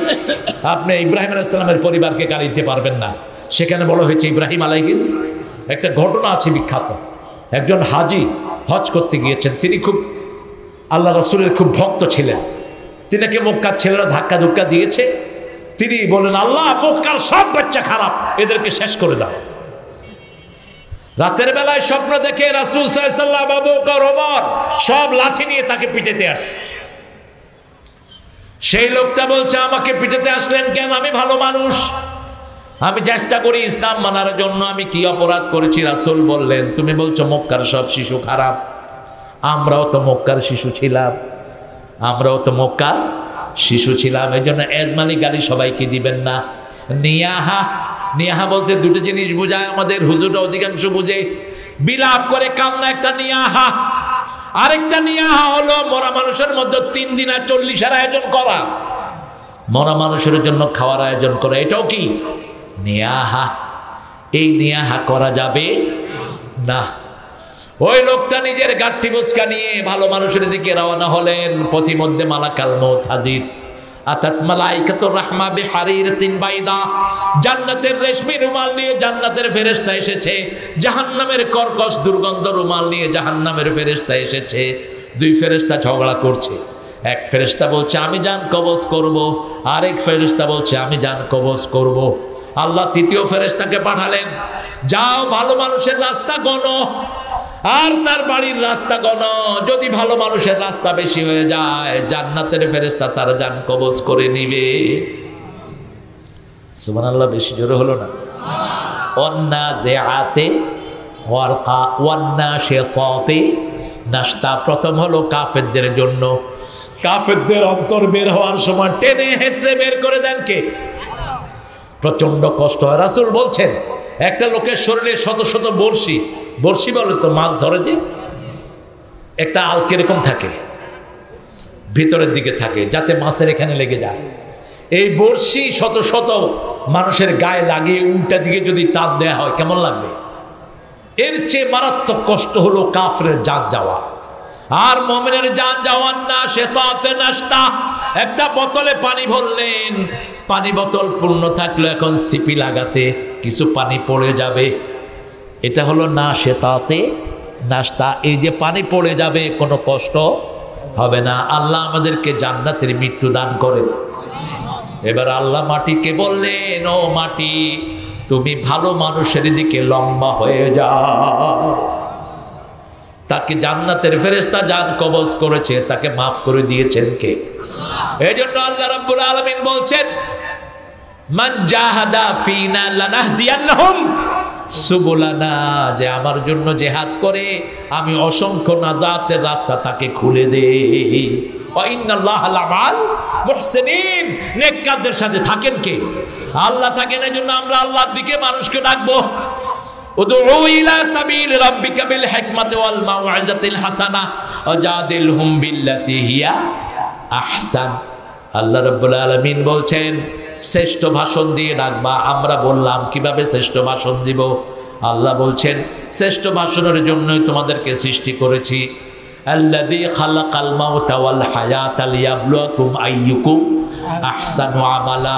আপনি ইব্রাহিম আলাইহিস সালামের পরিবারকে গালি দিতে পারবেন না। সেখানে বলা হয়েছে ইব্রাহিম আলাইহিস। একটা ঘটনা আছে বিখ্যাত, একজন হাজি হজ করতে গিয়েছেন, তিনি খুব আল্লাহ রাসূলের খুব ভক্ত ছিলেন। তিনাকে মক্কার ছেলেরা ধাক্কা ধুক্কা দিয়েছে, তিনি বলেন আল্লাহ মক্কার সব বাচ্চা খারাপ, এদেরকে শেষ করে দাও। রাতের বেলায় স্বপ্ন দেখে রাসূল সাল্লাল্লাহু আলাইহি ওয়াসাল্লাম, আবু বকর, ওমর সব লাঠি নিয়ে তাকে পিটাতে আসছে। সেই লোকটা বলছে আমাকে পিটাতে আসলেন কেন? আমি ভালো মানুষ, আমি চেষ্টা করি ইসলাম মানার জন্য, আমি কি অপরাধ করেছি? রাসূল বললেন তুমি বলছো মক্কার সব শিশু খারাপ, আমরাও তো মক্কার শিশু ছিলাম, আমরাও তো মক্কার শিশু ছিলাম, এই জন্য এজমালি গালি সবাইকে দিবেন না। নিয়াহা, নিয়াহা বলতে দুটো জিনিস বোঝায়, আমাদের হুজুররা অধিকাংশ বুঝে, বিলাপ করে কান্না একটা নিয়াহা, আরেকটা নিয়াহা হলো মরা মানুষের মধ্যে 3 দিন আর 40-এর আয়োজন করা, মরা মানুষের জন্য খাওয়ার আয়োজন করা, এটাও কি নিয়াহা? এই নিয়াহা করা যাবে না। ওই লোকটা নিজের গাঠি বুসকা নিয়ে ভালো মানুষের দিকে রওনা হলেন। পথিমধ্যে মালাকাল মউত হাজির। আতাত মালাইকাতুর রাহমা বিহারিরাতিন বাইদা, জান্নাতের রেশমি রুমাল নিয়ে জান্নাতের ফেরেশতা এসেছে, জাহান্নামের কর্কশ দুর্গন্ধ রুমাল নিয়ে জাহান্নামের ফেরেশতা এসেছে। 2 ফেরেশতা ঝগড়া করছে। এক ফেরেশতা বলছে আমি জান কবজ করব, আরেক ফেরেশতা বলছে আমি জান কবজ করব। আল্লাহ 3য় ফেরেশতাকে পাঠালেন, যাও ভালো মানুষের রাস্তা গণো আর তার বাড়ির রাস্তা গণো, যদি ভালো মানুষের রাস্তা বেশি হয়ে যায় জান্নাতের ফেরেশতা তার জান কবজ করে নিবে। সুবহানাল্লাহ, বেশি জোরে হলো না? ওয়ান্নাজিআতে ওয়ারকা ওয়ান্নাশিতাতে নাশতা। প্রথম হলো কাফেরদের জন্য, কাফেরদের অন্তর বের হওয়ার সময় টেনে হেসে বের করে দেন কে? প্রচন্ড কষ্ট হয়। রাসূল বলছেন একটা লোকের শরীরে শত শত বর্ষি, বর্ষি বলে তো মাছ ধরে যে একটা আল কিরকম থাকে, ভিতরের দিকে থাকে যাতে মাছের এখানে লেগে যায়। এই বর্ষি শত শত মানুষের গায়ে লাগিয়ে উল্টা দিকে যদি টান দেয়া হয় কেমন লাগবে? এর চেয়ে মারাত্মক কষ্ট হলো কাফেরের জান যাওয়া। আর মুমিনের জান যাওয়ার না সে তাতে নাশতা। একটা বোতলে পানি ভরলেন, পানি বোতল পূর্ণ থাকলো, এখন সিপি লাগাতে কিছু পানি পড়ে যাবে, এটা হলো না সে তাতে নাশতা। এই যে পানি পড়ে যাবে কোনো কষ্ট হবে না। আল্লাহ আমাদেরকে জান্নাতের মৃত্যু দান করেন। এবার আল্লাহ মাটিকে বললেন ও মাটি তুমি ভালো মানুষের দিকে লম্বা হয়ে যাও। তাকে জান্নাতের ফেরেশতা জান কবজ করেছে, তাকে মাফ করে দিয়েছেন কে? এই জন্য আল্লাহ রাব্বুল আলামিন বলছেন মান জাহাদা ফিনা লানাহদিয়ান্নাহুম সুবুলানা, যে আমার জন্য জিহাদ করে আমি অসংখ্য নাজাতের রাস্তা তাকে খুলে দেই। ওয়া ইন্নাল্লাহা লামাল মুহসিনিন, নেককারদের সাথে থাকেন কে? আল্লাহ থাকেন। এই জন্য আমরা আল্লাহর দিকে মানুষকে ডাকবো। উদউ ইলা সাবিল রাব্বিকা বিল হিকমাতি ওয়াল মাউইযাতিল হাসানাহ ওয়াজাদিলহুম বিল্লাতি হিয়া আহসান। আল্লাহ রাব্বুল আলামিন বলছেন শ্রেষ্ঠ ভাষণ দিয়ে ডাকবা। আমরা বললাম কিভাবে শ্রেষ্ঠ ভাষণ দিব? আল্লাহ বলছেন শ্রেষ্ঠ ভাষণের জন্যই তোমাদেরকে সৃষ্টি করেছি। আল্লাযী খালাকাল মাউতা ওয়াল হায়াতা লিয়াবলুয়াকুম আইয়ুকুম আহসানু আমালা।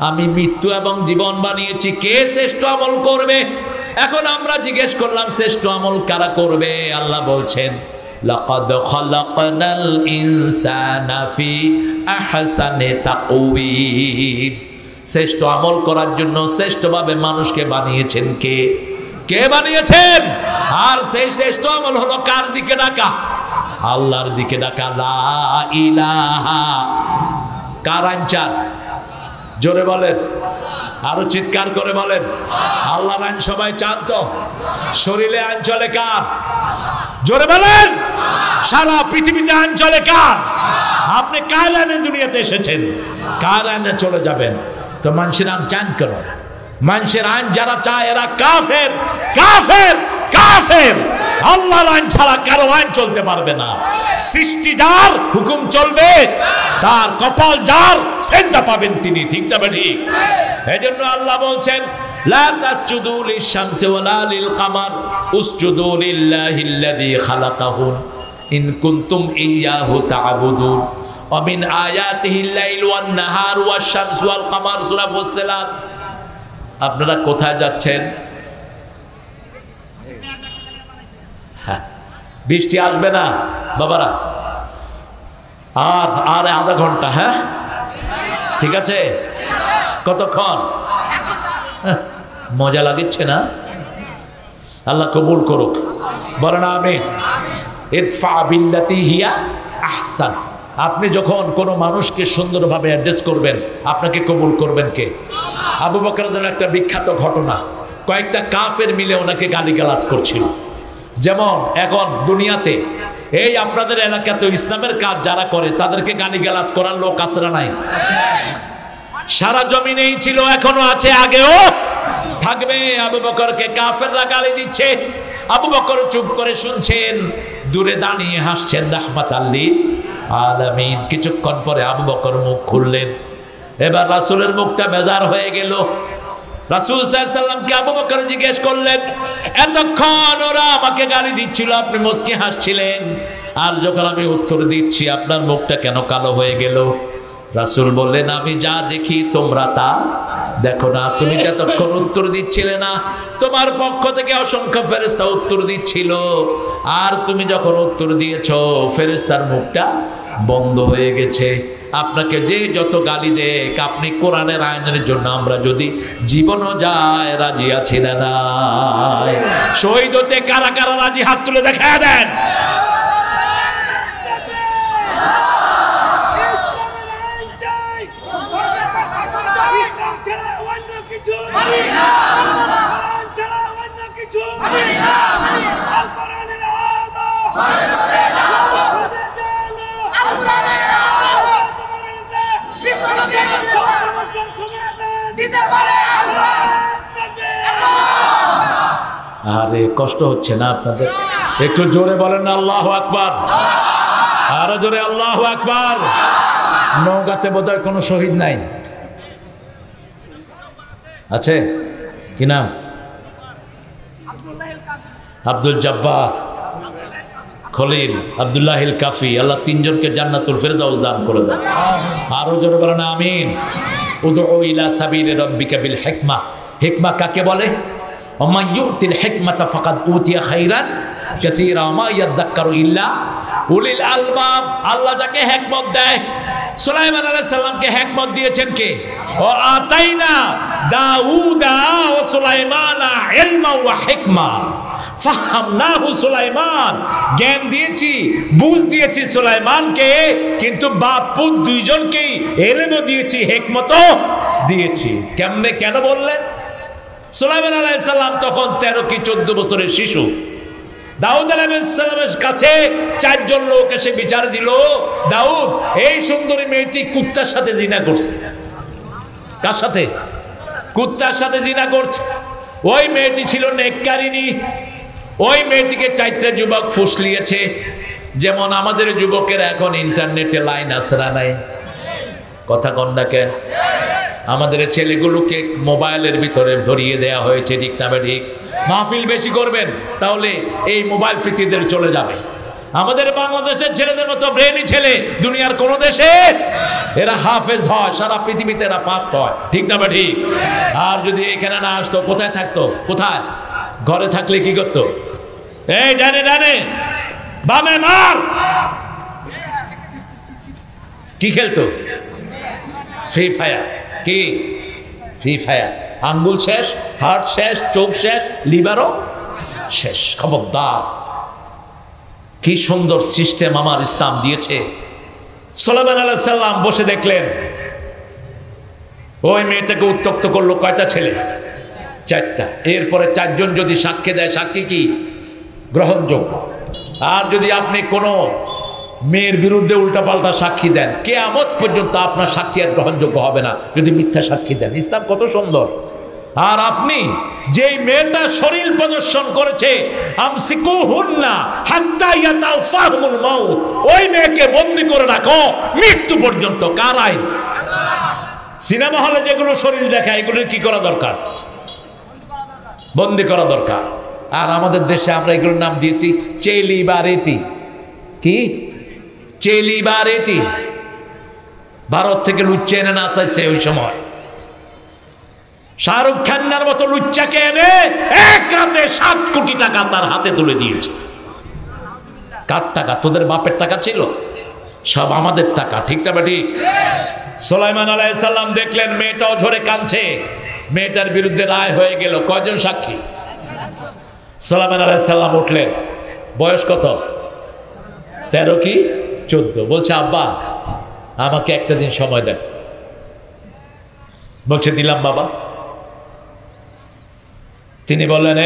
আমি মৃত্যু এবং জীবন বানিয়েছি, কে শ্রেষ্ঠ আমল করবে। এখন আমরা জিজ্ঞেস করলাম শ্রেষ্ঠ আমল কারা করবে? আল্লাহ বলছেন লাকাদ খালাকনাল ইনসানা ফি আহসানি তাকওয়িম। শ্রেষ্ঠ আমল করার জন্য শ্রেষ্ঠভাবে মানুষকে বানিয়েছেন কে? কে বানিয়েছেন? আর সেই শ্রেষ্ঠ আমল হলো কার দিকে ডাকা? আল্লাহর দিকে ডাকা। লা ইলাহা। কার আনচান? জোরে বলেন, আরো চিৎকার করে বলেন। আল্লাহর আইন সবাই চান তো? শরীরে আইন চলে কার? জোরে বলেন। সারা পৃথিবীতে আইন চলে কার? আপনি কার আইনে দুনিয়াতে এসেছেন? কার আইনে চলে যাবেন? তো মানুষের আইন চান কেন? মানুষের আইন যারা চায় এরা কাফের, কাফের, কাফের। আল্লাহর আইন ছাড়া কারো আইন চলতে পারবে না। সৃষ্টি যার হুকুম চলবে, তার কপাল যার, সেজদা পাবেন তিনি। ঠিক না ঠিক? এজন্য আল্লাহ বলছেন লা তাসজুদু লিশ-শামসি ওয়ালা লিল-কামার উসজুদু লিল্লাহিল্লাযী খালাকাহুন ইন কুনতুম ইয়্যাহু তা'বুদুন ওয়া মিন আয়াতিহিল লাইলু ওয়ান-নাহারু ওয়াশ-শামসু ওয়াল-কামার। সূরা ফুসসিলাত। আপনারা কোথায় যাচ্ছেন? বৃষ্টি আসবে না বাবারা, আর আধা ঘন্টা। হ্যাঁ ঠিক আছে। কতক্ষণ? মজা লাগছে না? আল্লাহ কবুল করুক, বলেন আমিন। ইদফা বিল্লাতি হিয়া আহসান। আপনি যখন কোনো মানুষকে সুন্দরভাবে অ্যাড্রেস করবেন, আপনাকে কবুল করবেন কে? আবু বকরের একটা বিখ্যাত ঘটনা, কয়েকটা কাফের মিলে ওনাকে গালিগালাজ করছিল। যেমন এখন দুনিয়াতে এই আপনাদের এলাকাতে ইসলামের কাজ যারা করে তাদেরকে গালিগালাজ করার লোক আছে না নাই? সারা জমিনেই ছিল, এখনো আছে, আগেও থাকবে। আবু বকরকে কাফেররা গালি দিচ্ছে, আবু বকর চুপ করে শুনছেন, দূরে দাঁড়িয়ে হাসছেন রাহমাতাল লিল আলামিন। কিছুক্ষণ পরে আবু বকর মুখ খুললেন। এবার রাসূলের মুখটা বেজার হয়ে গেল। রাসূল সাল্লাল্লাহু আলাইহি ওয়াসাল্লামকে আবু বকর জিজ্ঞেস করলেন, এতক্ষণ ওরা আমাকে গালি দিচ্ছিল, আপনি মুস্কি হাসছিলেন, আর যখন আমি উত্তর দিচ্ছি আপনার মুখটা কেন কালো হয়ে গেল? রাসূল বললেন, আমি যা দেখি তোমরা তা দেখো না। তুমি যতক্ষণ উত্তর দিচ্ছিলে না, তোমার পক্ষ থেকে অসংখ্য ফেরেশতা উত্তর দিচ্ছিল, আর তুমি যখন উত্তর দিয়েছো ফেরেশতার মুখটা বন্ধ হয়ে গেছে। আপনাকে যে যত গালি দেখ, আপনি কোরআনের আইনের জন্য আমরা যদি জীবনও যায় রাজি আছি না নাই? শহীদ হতে কারা কারা রাজি? হাত তুলে দেখায় দেন। আরে কষ্ট হচ্ছে না আপনাদের? একটু জোরে বলেন না আল্লাহু আকবার। আরো জোরে আল্লাহু আকবার। নওগাঁতে বোধহয় কোনো শহীদ নাই, আছে কি নাম? আব্দুল জব্বার, খলিল, আব্দুল্লাহিল কাফি। আল্লাহ তিনজনকে জান্নাতুল ফেরদাউস দান করে দেন। আরো জোরে বলেন আমিন। উদউ ইলা সাবিলি রাব্বিকা বিল হিকমা। হিকমা কাকে বলে? ওমা ইউতিল হিকমাতা ফাকাদ উতিয়া খাইরান কাসীরা মা ইয়াযাক্কারু ইল্লা উলিল আলবাব। আল্লাহ যাকে হিকমত দেয়, সুলাইমান আলাইহিস সালামকে হিকমত দিয়েছেন কে? ও আতাইনা দাউদা ওয়া সুলাইমানা ইলমা ওয়া হিকমা ফাহামনাহু সুলাইমান। জ্ঞান দিয়েছি, বুঝ দিয়েছি সুলাইমানকে, কিন্তু বাপ পুত দুইজনকেই ইলমও দিয়েছি, হিকমতও দিয়েছি। কেমনে, কেন বললেন? সুলাইমান আলাইহিস সালাম তখন 13 কি 14 বছরের শিশু। দাউদ আলাইহিস সালামের কাছে 4 জন লোক এসে বিচার দিল, দাউদ এই সুন্দরী মেয়েটি কুত্তার সাথে জিনা করছে। কার সাথে? কুত্তার সাথে জিনা করছে। ওই মেয়েটি ছিল নেককারিনী, ওই মেয়েটিকে 4টা যুবক ফুসলিয়েছে। যেমন আমাদের যুবকেরা এখন ইন্টারনেটে লাইন আসরা নাই, কথা কন না কেন? আমাদের ছেলেগুলোকে মোবাইলের ভিতরে ধরিয়ে দেয়া হয়েছে, ঠিক না ঠিক? মাহফিল বেশি করবেন তাহলে এই মোবাইল পৃথিবীতে চলে যাবে। আমাদের বাংলাদেশের ছেলেদের মতো ব্রেনি ছেলে দুনিয়ার কোন দেশে এরা হাফেজ হয়, সারা পৃথিবীতে এরা ফাস্ট হয়, ঠিক না ঠিক? আর যদি এখানে না আসতো কোথায় থাকতো? কোথায়? ঘরে থাকলে কি করতো? এই ডানে ডানে বামে মার, কি খেলতো? Free fire. কি ফ্রি ফায়ার? আঙ্গুল শেষ, হার্ট শেষ, চোখ শেষ, লিভারও শেষ। খবরদার! কি সুন্দর সিস্টেম আমার ইসলাম দিয়েছে। সুলাইমান আলাইহিস সালাম বসে দেখলেন ওই মেয়েটাকে উত্ত্যক্ত করলো কয়টা ছেলে? 4টা। এরপরে 4 জন যদি সাক্ষী দেয়, সাক্ষী কি গ্রহণযোগ্য। আর যদি আপনি কোনো মেয়ের বিরুদ্ধে উল্টাপাল্টা সাক্ষী দেন, কিয়ামত পর্যন্ত আপনার সাক্ষী আর গ্রহণযোগ্য হবে না যদি মিথ্যা সাক্ষী দেন। ইসলাম কত সুন্দর! আর আপনি যেই মেয়েটা শরীর প্রদর্শন করেছে, আমসিকুহুন্না হাত্তা ইয়াতাওফাহুমুল মাউত, ওই মেয়েকে বন্দী করে রাখো মৃত্যু পর্যন্ত। কার আইন? সিনেমা হলে যেগুলো শরীর দেখায় এগুলোর কি করা দরকার? বন্দী করা দরকার। আর আমাদের দেশে আমরা এগুলোর নাম দিয়েছি চেলিবারেটি। কি চেলিবারেটি? ভারত থেকে লুচ্চা এনে নাচাইছে ওই সময়। শাহরুখ খান্নার মতো লুচ্চাকে এনে 1 রাতে 7 কোটি টাকা তার হাতে তুলে দিয়েছে। কার টাকা? তোদের বাপের টাকা ছিল? সব আমাদের টাকা, ঠিক না ঠিক? সুলাইমান আলাইহিস সালাম দেখলেন মেয়েটাও ঝরে কাঁদছে, মেয়েটার বিরুদ্ধে রায় হয়ে গেল। কয়জন সাক্ষী? সুলাইমান আলাইহিস সালাম উঠলেন। বয়স কত? 13 কি 14? বলছে আব্বা আমাকে একটা দিন সময় দেন। বলছে দিলাম বাবা। তিনি বললেন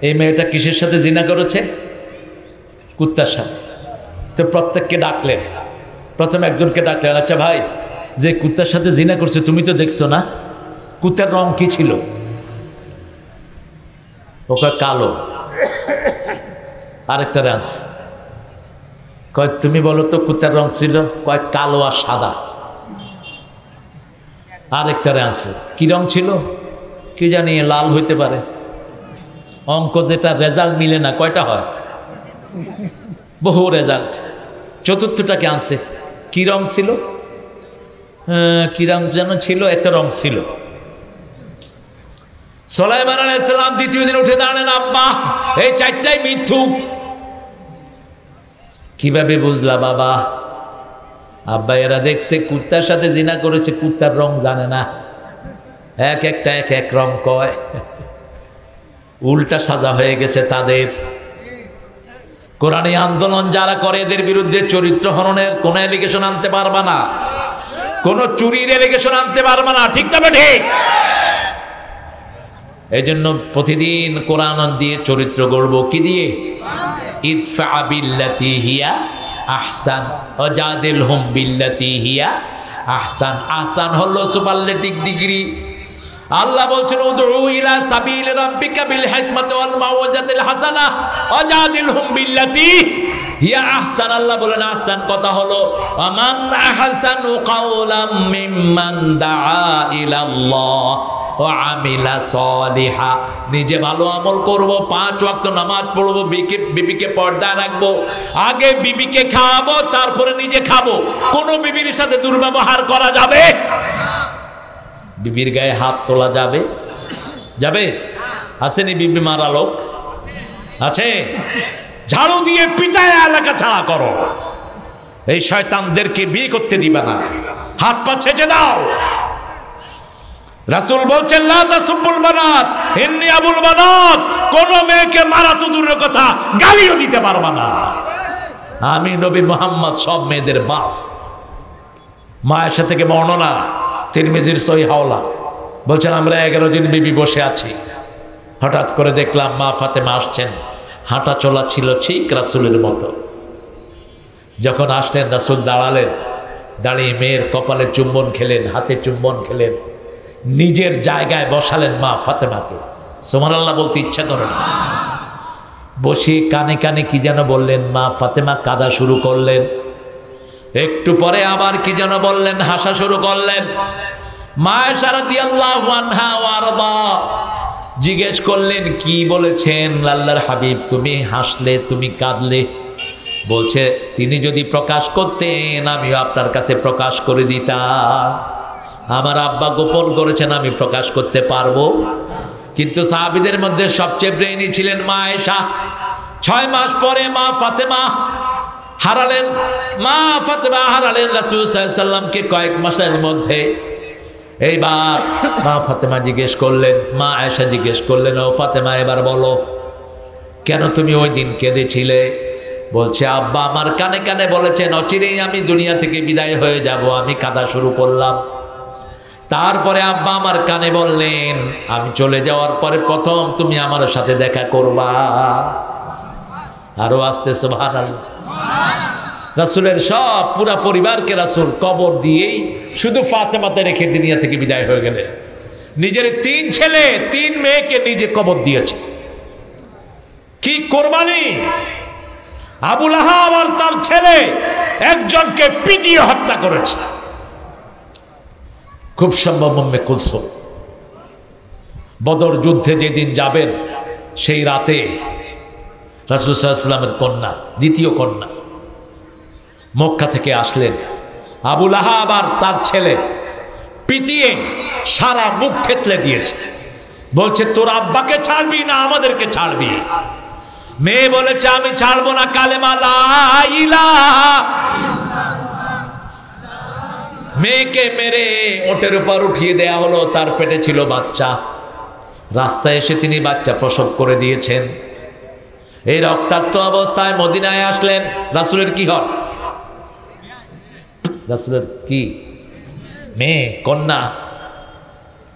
এই মেয়েটা কিসের সাথে জিনা করেছে? কুত্তার সাথে। তো প্রত্যেককে ডাকলেন, প্রথম একজনকে ডাকলেন, আচ্ছা ভাই যে কুত্তার সাথে জিনা করছে তুমি তো দেখছো না, কুত্তার রং কি ছিল? ওকে কালো। আরেকটা রাজ কয় তুমি বলো তো কুত্তার রং ছিল? কয় কালো আর সাদা। আরেকটা আছে কি রং ছিল? কি জানি লাল হইতে পারে। অঙ্ক যেটা রেজাল্ট মিলে না, কয়টা হয়? বহু রেজাল্ট। চতুর্থটাকে আনছে কি রং ছিল? কি রং যেন ছিল, একটা রং ছিল। সুলাইমান আলাইহিস সালাম দ্বিতীয় দিন উঠে দাঁড়ালেন, আব্বা এই 4টাই মিথ্যুক। কিভাবে বুঝলা বাবা? আব্বা এরা দেখছে কুত্তার সাথে জিনা করেছে, কুত্তার রং জানে না, এক একটা এক এক রং কয়। উল্টা সাজা হয়ে গেছে তাদের। কোরআনী আন্দোলন যারা করে এদের বিরুদ্ধে চরিত্র হননের কোন এলিগেশন আনতে পারবা না, কোন চুরির এলিগেশন আনতে পারবা না, ঠিক তবে ঠিক। এই জন্য প্রতিদিন কোরআন দিয়ে চরিত্র গড়ব। কি দিয়ে? ইদফা বিল্লাতি হিয়া আহসান ওয়াজাদিলহুম বিল্লাতি হিয়া আহসান। আহসান হলো সুপারলেটিভ ডিগ্রি। আল্লাহ বলছেন উদউ ইলা সাবিল রাব্বিকা বিল হিকমাতি ওয়াল মাউযাতিল হাসানাহ ওয়াজাদিলহুম বিল্লাতি হিয়া আহসান। আল্লাহ বলেন আহসান কথা হলো আমান আহসানু কাওলাম মিম্মান দাআ ইলাল্লাহ ওয়া আমিলা সলিহা। নিজে ভালো আমল করব, 5 ওয়াক্ত নামাজ পড়ব, বিবিকে পর্দা রাখবো, আগে বিবিকে খাওয়াবো তারপরে নিজে খাবো। কোন বিবির সাথে দুর্ব্যবহার করা যাবে? বিবির গায়ে হাত তোলা যাবে? যাবে? আসেনি বিবি মারা লোক? আছে? ঝাড়ু দিয়ে পিটায় এলাকা ছাড়া করো। এই শয়তানদেরকে বিয়ে করতে দিবে না, হাত পা ছেঁচে দাও। রাসূল বলছেন লা তাসুবুল বানাত ইন্নী আবুল বানাত। কোন মেয়েকে মারা তো দূরের কথা, গালিও দিতে পারবা না। আমি নবী মুহাম্মদ সব মেয়েদের বাপ। মা আয়েশা থেকে বর্ণনা, তিরমিজির সহিহ হাওলা, বলছেন আমরা 11 জন বিবি বসে আছি, হঠাৎ করে দেখলাম মা ফাতেমা আসছেন। হাঁটা চলা ছিল ঠিক রাসূলের মতো। যখন আসলেন রাসূল দাঁড়ালেন, দাঁড়িয়ে মেয়ের কপালে চুম্বন খেলেন, হাতে চুম্বন খেলেন, নিজের জায়গায় বসালেন মা ফাতেমাকে। সুবহানাল্লাহ বলতে ইচ্ছা করে না। বসে কানে কানে কি যেন বললেন, মা ফাতেমা কাঁদা শুরু করলেন। একটু পরে আবার কি যেন বললেন, হাসা শুরু করলেন। মা আয়েশা রাদিয়াল্লাহু আনহা ওয়া আরদা জিজ্ঞেস করলেন, কি বলেছেন আল্লাহর হাবিব? তুমি হাসলে, তুমি কাঁদলে। বলছে, তিনি যদি প্রকাশ করতেন আমিও আপনার কাছে প্রকাশ করে দিতাম। আমার আব্বা গোপন করেছেন, আমি প্রকাশ করতে পারবো। কিন্তু সাহাবীদের মধ্যে সবচেয়ে ব্রেইনি ছিলেন মা আয়েশা। 6 মাস পরে মা ফাতেমা হারালেন। মা ফাতেমা হারালেন রাসূল সাল্লাল্লাহু আলাইহি সাল্লামকে কয়েক মাসের মধ্যে। এইবার মা ফাতেমা জিজ্ঞেস করলেন, মা আয়েশা জিজ্ঞেস করলেন, ও ফাতেমা এবার বলো, কেন তুমি ওই দিন কেঁদেছিলে? বলছে, আব্বা আমার কানে কানে বলেছেন অচিরেই আমি দুনিয়া থেকে বিদায় হয়ে যাব। আমি কাঁদা শুরু করলাম। তারপরে আব্বা আমার কানে বললেন, আমি চলে যাওয়ার পরে প্রথম তুমি আমার সাথে দেখা করবা। আরো আসতে সুবহানাল্লাহ। রাসূলের সব পুরা পরিবারকে রাসূল কবর দিয়েই শুধু ফাতেমাতে রেখে দুনিয়া থেকে বিদায় হয়ে গেলেন। নিজের 3 ছেলে 3 মেয়েকে নিজে কবর দিয়েছে। কি কোরবানি! আবু লাহাব আর তার ছেলে একজনকে পিটিয়ে হত্যা করেছে। খুব সম্ভব উম্মে কুলসুম। বদর যুদ্ধে যেদিন যাবেন সেই রাতে রাসূল সাল্লাল্লাহু আলাইহি ওয়াসাল্লামের কন্যা, দ্বিতীয় কন্যা মক্কা থেকে আসলেন। আবু লাহাব আর তার ছেলে পিটিয়ে সারা মুখ থেতলে দিয়েছে। বলছে, তোর আব্বাকে ছাড়বি না আমাদেরকে ছাড়বি? মেয়ে বলেছে, আমি ছাড়বো না, কালেমা লা ইলাহা। মেয়েকে মেরে ওটের উপর উঠিয়ে দেয়া হলো। তার পেটে ছিল বাচ্চা। রাস্তায় এসে তিনি বাচ্চা প্রসব করে দিয়েছেন। এই রক্তাক্ত অবস্থায় মদিনায় আসলেন। রাসূলের কি হন? রাসূলের কি? মেয়ে, কন্যা।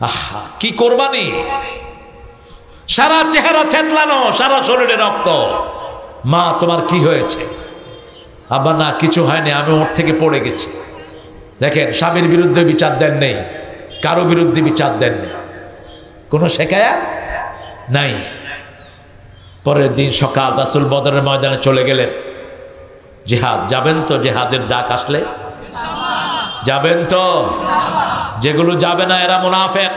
আহা, কি কোরবানি! সারা চেহারা থেতলানো, সারা শরীরে রক্ত। মা, তোমার কি হয়েছে? আব্বা, না কিছু হয়নি, আমি ওর থেকে পড়ে গেছি। দেখেন, স্বামীর বিরুদ্ধে বিচার দেন নেই, কারো বিরুদ্ধে বিচার দেন নেই, কোনো শেকায়াত নাই। পরের দিন সকাল রাসূল বদরের ময়দানে চলে গেলেন। জিহাদ যাবেন তো? জিহাদের ডাক আসলে যাবেন তো? যেগুলো যাবে না এরা মুনাফিক।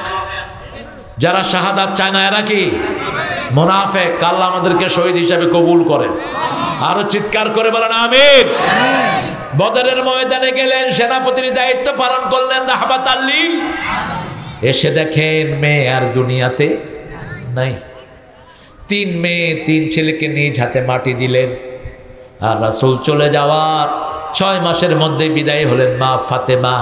যারা শাহাদাত চায় না এরা কি? মুনাফিক। আল্লাহ আমাদেরকে শহীদ হিসাবে কবুল করেন। আরো চিৎকার করে বলেন আমিন। বদরের ময়দানে গেলেন, সেনাপতির দায়িত্ব পালন করলেন রাহমাতাল লিল। এসে দেখেন মেয়ে আর দুনিয়াতে নাই। 3 মেয়ে 3 ছেলেকে নিজ হাতে মাটি দিলেন। আর রাসূল চলে যাওয়ার 6 মাসের মধ্যে বিদায় হলেন মা ফাতেমা।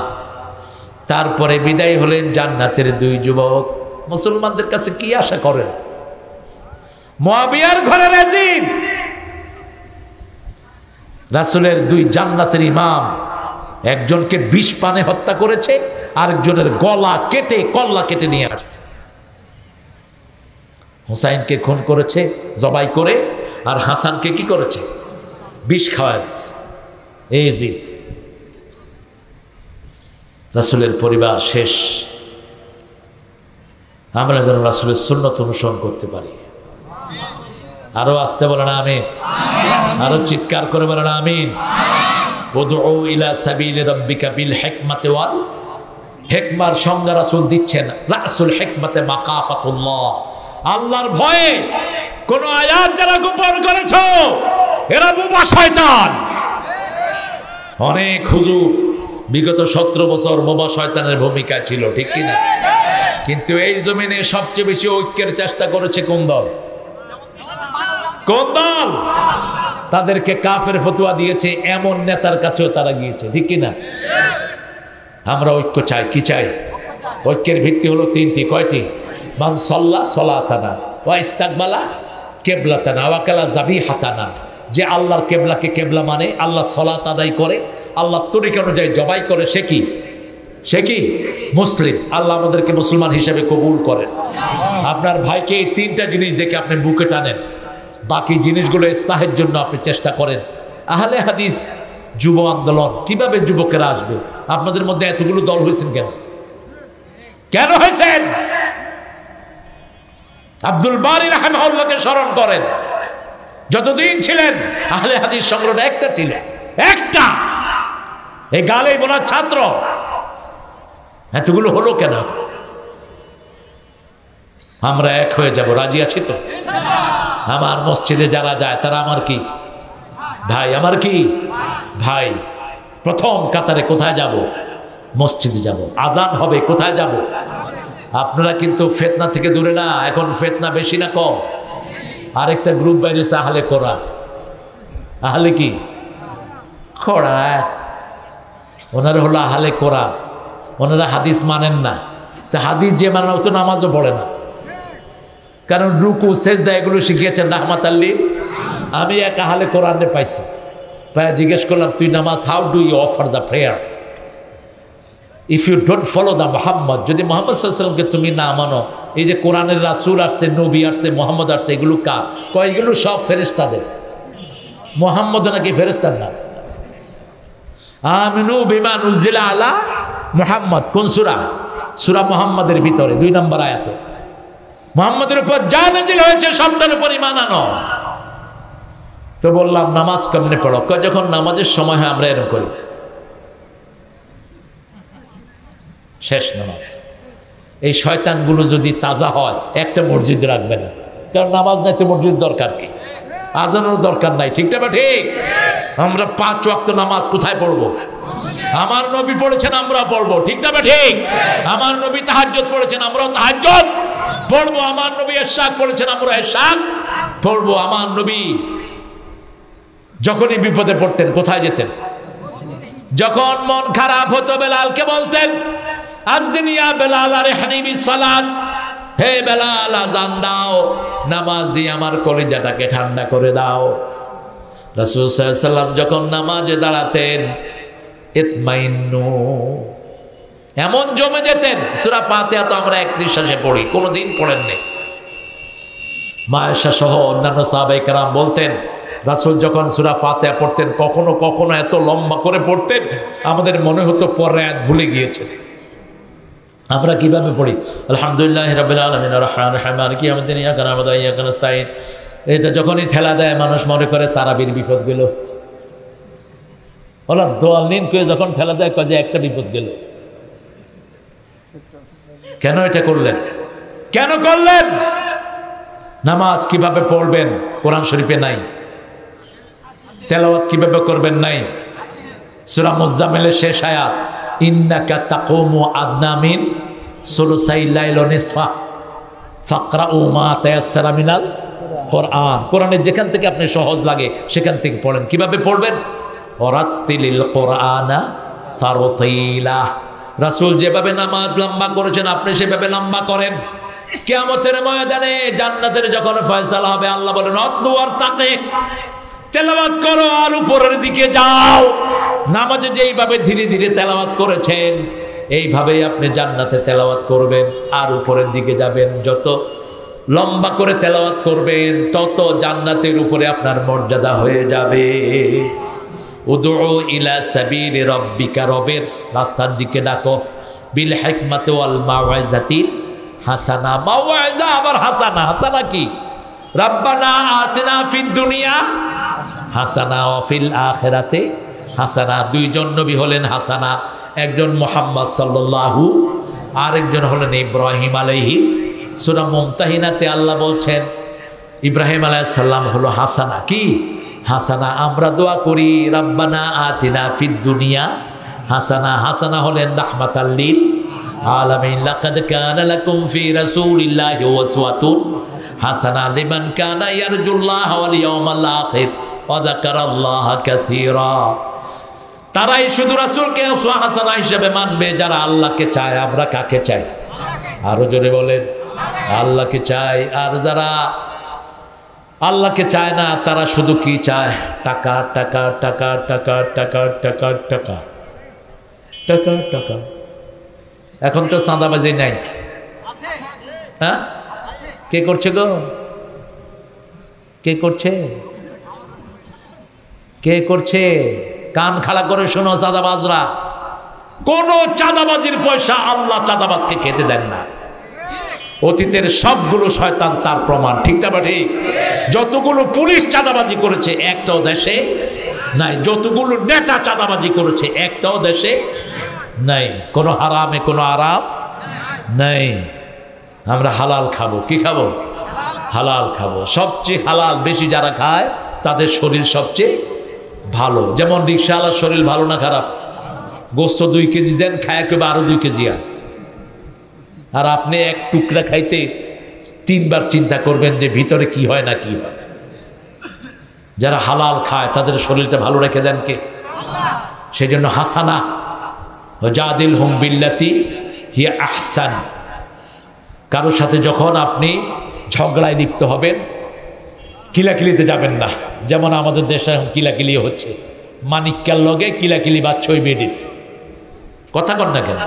তারপরে বিদায় হলেন জান্নাতের 2 যুবক। মুসলমানদের কাছে কি আশা করেন? মুয়াবিয়ার ঘরের ইয়াজিদ, রাসূলের 2 জান্নাতের ইমাম, একজনকে 20 পানে হত্যা করেছে, আরেকজনের গলা কেটে কল্লা কেটে নিয়ে আসছে। হুসাইনকে খুন করেছে জবাই করে, আর হাসানকে কি করেছে? 20 খাওয়ায় দিয়েছে। ইয়াজিদ। রাসূলের পরিবার শেষ। আমরা যেন রাসূলের সুন্নাত অনুসরণ করতে পারি। আরো আসতে বলেন আমিন। আরো চিৎকার করে বলেন আমিন। উদউ ইলা সাবিলি রাব্বিকা বিল হিকমাতি ওয়াল হিকমার সংজ্ঞা রাসূল দিচ্ছেন। রাসূল হিকমাতে মাকাফাতুল্লাহ, আল্লাহর ভয়ে কোন আয়াত যারা গোপন করেছো এরা বোবা শয়তান। অনেক হুজুর বিগত 17 বছর বোবা শয়তানের ভূমিকা ছিল, ঠিক কি না? কিন্তু এই জমিনে সবচেয়ে বেশি ঐক্যের চেষ্টা করেছে কোন দল? কোন দল? তাদেরকে কাফের ফতোয়া দিয়েছে এমন নেতার কাছেও তারা গিয়েছে, ঠিক কি না? আমরা ঐক্য চাই। কি চাই? ঐক্যের ভিত্তি হলো 3টি। কয়টি? মান সাল্লা সালাতানা ওয়া ইস্তাকবালা কিবলাতানা ওয়া কালা যাবিহাতানা। যে আল্লাহর কেবলাকে কেবলা মানে, আল্লাহ সালাত আদায় করে, আল্লাহ তরিকা অনুযায়ী জবাই করে, সে কি? সে কি? মুসলিম। আল্লাহ আমাদেরকে মুসলমান হিসেবে কবুল করেন। আপনার ভাইকে এই 3টা জিনিস দেখে আপনি বুকে টানেন, বাকি জিনিসগুলো ইসলাহের জন্য আপনি চেষ্টা করেন। আহলে হাদিস যুব আন্দোলন, কিভাবে যুবকেরা আসবে? আপনাদের মধ্যে এতগুলো দল হয়েছেন কেন? কেন হয়েছেন? আব্দুল বারী রাহিমাহুল্লাহকে স্মরণ করেন, যতদিন ছিলেন আহলে হাদিস সংগঠন একটা ছিল, একটা, এই গালে বোনার ছাত্র। এতগুলো হলো কেন? আমরা এক হয়ে যাব, রাজি আছি তো? আমার মসজিদে যারা যায় তারা আমার কি ভাই, আমার কি ভাই। প্রথম কাতারে কোথায় যাব? মসজিদে যাব। আজান হবে, কোথায় যাব? আপনারা কিন্তু ফিতনা থেকে দূরে না, এখন ফিতনা বেশি না কম? আরেকটা গ্রুপ বাইরেছে আহলে কোরআন। আহলে কি কোরআন, ওনারা হলো আহলে কোরআন, ওনারা হাদিস মানেন না। তা হাদিস যে মানে তো নামাজও পড়ে না, কারণ রুকু সেজদা এগুলো শিখিয়েছেন রাহমাত আল্লাহ। আমি এক আহলে কোরআনে পাইছি, প্রায় জিজ্ঞেস করলাম, তুই নামাজ how do you offer the prayer if you don't follow the Mohammad? যদি মোহাম্মদ সাল্লাল্লাহু আলাইহি ওয়াসাল্লামকে তুমি না মানো, এই যে কোরআনের রাসূল আসছে, নবী আসছে, মোহাম্মদ আসছে, এগুলো কার? কয় এগুলো সব ফেরেশতাদের। মোহাম্মদ নাকি ফেরেশতার নাম? আমিনু বিমা নুজিলা আলা মুহাম্মদ, কোন সূরা? সূরা মুহাম্মাদের ভিতরে 2 নম্বর আয়াতে মুহাম্মাদের উপর যা নাযিল হয়েছে সবটার উপর ঈমান আনো। তো বললাম নামাজ কেমনে পড়ো? কয় যখন নামাজের সময় হয় আমরা এরকম করি, শেষ নামাজ। এই শয়তানগুলো যদি তাজা হয় একটা মসজিদ রাখবে না, কারণ নামাজ নাই তো মসজিদ দরকার কি? আজানের দরকার নাই, ঠিক না ঠিক? আমরা 5 ওয়াক্ত নামাজ কোথায় পড়বো? আমার নবী পড়েছেন, আমরা পড়বো, ঠিক না ঠিক? আমার নবী তাহাজ্জুদ পড়েছেন, আমরাও তাহাজ্জুদ পড়বো। আমার নবী ইশরাক পড়েছেন, আমরা ইশরাক পড়বো। আমার নবী যখনই বিপদে পড়তেন কোথায় যেতেন? যখন মন খারাপ হতো বেলালকে বলতেন, আযিনিয়া বেলাল আরহানি বিসসালাত, হে বেলাল আযান দাও, নামাজ দিয়ে আমার কলিজাটাকে ঠান্ডা করে দাও। রাসূল সাল্লাল্লাহু আলাইহি ওয়াসাল্লাম যখন নামাজে দাঁড়াতেন, ইতমাইন্নু, এমন জমে যেতেন। সূরা ফাতিহা তো আমরা এক নিঃশ্বাসে পড়ি, কোনোদিন পড়েন নেই। মা আয়েশা সহ অন্যান্য সাহাবায়ে কেরাম বলতেন, রাসূল যখন সূরা ফাতিহা পড়তেন কখনো কখনো এত লম্বা করে পড়তেন আমাদের মনে হতো পরে ভুলে গিয়েছেন। আমরা কিভাবে পড়ি? আলহামদুলিল্লাহি রাব্বিল আলামিন আর রাহমানির রহিম মালিকি ইয়াউমিদ্দিন ইয়্যাকা না'বুদু ওয়া ইয়্যাকা নাস্তাঈন। এটা যখনই ঠেলা দেয় মানুষ মনে করে তারাবির বিপদ গেল। ওরা দোয়াল নিন করে যখন ঠেলা দেয় কয় যে একটা বিপদ গেল। কেন এটা করলেন? কেন করলেন? নামাজ কিভাবে পড়বেন কোরআন শরীফে নাই। তেলাওয়াত কিভাবে করবেন নাই। সূরা মুজাম্মিলের শেষ আয়াত, ইন্নাকা তাকুমু আদনা মিন সুলুসাইল লাইল ওয়া নিসফা ফাকরাউ মা তায়াসসারা মিনাল কোরআন। কোরআনের যেখান থেকে আপনি সহজ লাগে সেখান থেকে পড়েন। কিভাবে পড়বেন? ওয়ারাত্তিলিল কোরআনা তারতিলা। রাসূল যেভাবে নামাজ লম্বা করেছেন আপনি সেভাবে লম্বা করেন। কিয়ামতের ময়দানে জান্নাতের যখন ফয়সালা হবে আল্লাহ বলেন, অতলু আর তাকে, তেলাওয়াত করো আর উপরের দিকে যাও। নামাজে যেইভাবে ধীরে ধীরে তেলাওয়াত করেছেন এইভাবেই আপনি জান্নাতে তেলাওয়াত করবেন আর উপরের দিকে যাবেন। যত লম্বা করে তেলাওয়াত করবেন তত জান্নাতের উপরে আপনার মর্যাদা হয়ে যাবে। উদউ ইলা সাবিলি রাব্বিকা, রবের রাস্তার দিকে ডাকো। বিল হিকমাতি ওয়াল মাউইজাতিল হাসানা। মাউইজা আবার হাসানা। হাসানা কি? রাব্বানা আতিনা ফিদ দুনিয়া হাসানা ওয়া ফিল আখিরাতি হাসানা। দুইজন নবী হলেন হাসানা, একজন মুহাম্মদ সাল্লাল্লাহু, আরেকজন হলেন ইব্রাহিম আলাইহিস। সূরা মুমতাহিনাতে আল্লাহ বলছেন ইব্রাহিম আলাইহিস সালাম হলো হাসানা। কি হাসানা? আমরা দোয়া করি রাব্বানা আতিনা ফিদ দুনিয়া হাসানা। হাসানা হলেন রাহমাতাল লিল আলামিন। লাকাদ কানা লাকুম ফি রাসূলিল্লাহি উসওয়াতুন হাসানা লিমান কানা ইয়ারজুল্লাহ ওয়াল ইয়াউমাল আখির ওয়া যাকারাল্লাহা কাসীরা। তারাই শুধু রাসূলকে উসওয়া হাসানা হিসেবে মানবে যারা আল্লাহকে চায়। আমরা কাকে চাই? আরো জোরে বলেন, আল্লাহকে চাই। আর যারা আল্লাহকে চায় না তারা শুধু কি চায়? টাকা টাকা টাকা টাকা টাকা টাকা টাকা টাকা টাকা। এখন তো চাঁদাবাজি নাই। হ্যাঁ, কে করছে গো? কে করছে? কে করছে? কান খাড়া করে শোনো চাঁদাবাজরা, কোন চাঁদাবাজির পয়সা আল্লাহ চাঁদাবাজকে খেতে দেন না। অতীতের সবগুলো শয়তান তার প্রমাণ, ঠিক না বা ঠিক? যতগুলো পুলিশ চাঁদাবাজি করেছে একটাও দেশে নাই, যতগুলো নেতা চাঁদাবাজি করেছে একটাও দেশে নাই। কোনো হারামে কোনো আরাম নাই। আমরা হালাল খাবো। কি খাবো? হালাল খাবো। সবচেয়ে হালাল বেশি যারা খায় তাদের শরীর সবচেয়ে ভালো। যেমন রিক্সাওয়ালার শরীর ভালো না খারাপ? গোস্ত 2 কেজি দেন, খায় কেউ আরো 2 কেজি আর আপনি এক টুকরা খাইতে 3 বার চিন্তা করবেন যে ভিতরে কি হয় না কি হয়। যারা হালাল খায় তাদের শরীরটা ভালো রেখে দেন কে? সেই জন্য হাসানা ওয়াজাদিলহুম বিল্লাতি হিয়া আহসান। কারোর সাথে যখন আপনি ঝগড়ায় লিপ্ত হবেন কিলাকিলিতে যাবেন না। যেমন আমাদের দেশে এখন কিলাকিলি হচ্ছে, মানিক্যার লগে কিলাকিলি বাচ্চা ওই বেডির কথা কন না কেন?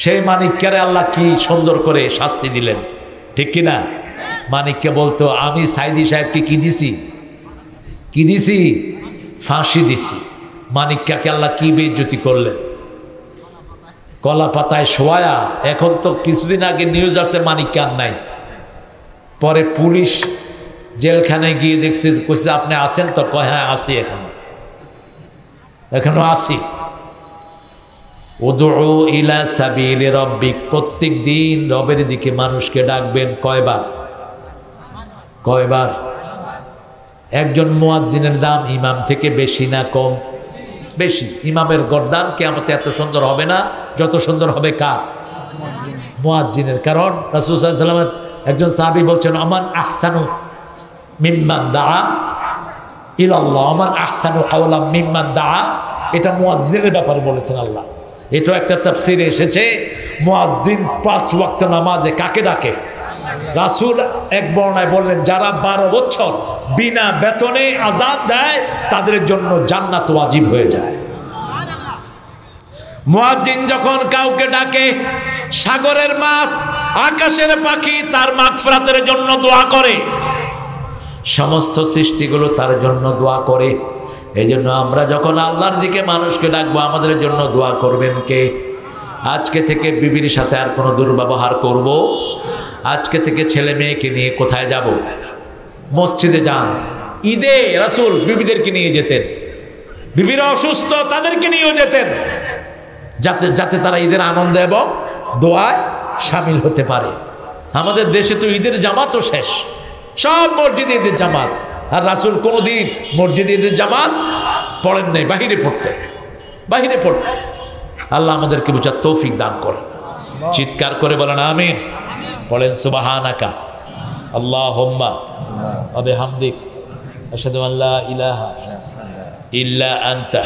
সেই মানিক্যারে আল্লাহ কি সুন্দর করে শাস্তি দিলেন, ঠিক কিনা? মানিককে বলতো আমি সাইদি সাহেবকে কি দিছি? কি দিছি? ফাঁসি দিছি। মানিক্যাকে আল্লাহ কি বেইজ্জতি করলেন? কলা পাতায় শোয়া। এখন তো কিছুদিন আগে নিউজ আসছে মানিক্য আর নাই। পরে পুলিশ জেলখানায় গিয়ে দেখছে, কইছে আপনি আসেন তো? কয় হ্যাঁ আসি, এখনো আসি। উদউ ইলা সাবিলি রাব্বিক, প্রত্যেক দিন রবের দিকে মানুষকে ডাকবেন। কয়বার? কয়বার? একজন মুয়াজ্জিনের দাম ইমাম থেকে বেশি না কম? বেশি। ইমামের গর্দান কিয়ামতে এত সুন্দর হবে না যত সুন্দর হবে কার? মুয়াজ্জিনের। কারণ রাসূল সাল্লাল্লাহু আলাইহি ওয়াসাল্লাম একজন সাহাবী বলছেন আমান আহসানু মিম্মান দাআ ইলাল্লাহ, আমান আহসানু কাওলাম মিম্মান দাআ। এটা মুয়াজ্জিনের ব্যাপারে বলেছেন আল্লাহ। এটা একটা তাফসীরে এসেছে মুয়াজ্জিন 5 ওয়াক্ত নামাজে কাকে ডাকে? রাসূল এক বর্ণায় বললেন যারা 12 বছর বিনা বেতনে আযান দেয় তাদের জন্য জান্নাত ওয়াজিব হয়ে যায়। মুয়াজ্জিন যখন কাউকে ডাকে, সাগরের মাছ, আকাশের পাখি তার মাগফিরাতের জন্য দোয়া করে, সমস্ত সৃষ্টিগুলো তার জন্য দোয়া করে। এই জন্য আমরা যখন আল্লাহর দিকে মানুষকে ডাকবো আমাদের জন্য দোয়া করবেন কে? আজকে থেকে বিবির সাথে আর কোনো দুর্ব্যবহার করব? আজকে থেকে ছেলে মেয়েকে নিয়ে কোথায় যাব? মসজিদে যান। ঈদে রাসূল বিবিদেরকে নিয়ে যেতেন, বিবিরা অসুস্থ তাদেরকে নিয়েও যেতেন, যাতে যাতে তারা ঈদের আনন্দ এবং দোয়ায় শামিল হতে পারে। আমাদের দেশে তো ঈদের জামাতও শেষ, সব মসজিদে ঈদের জামাত। আর রাসূল কোনোদিন মসজিদে ঈদের জামাত পড়েন নাই, বাহিরে পড়তেন, বাহিরে পড়তেন। আল্লাহ আমাদেরকে বুঝার তৌফিক দান করেন। চিৎকার করে বলেন আমিন। পড়েন সুবহানাকা আল্লাহুম্মা ওয়া বিহামদিক আশহাদু আল্লা ইলাহা ইল্লা আনতা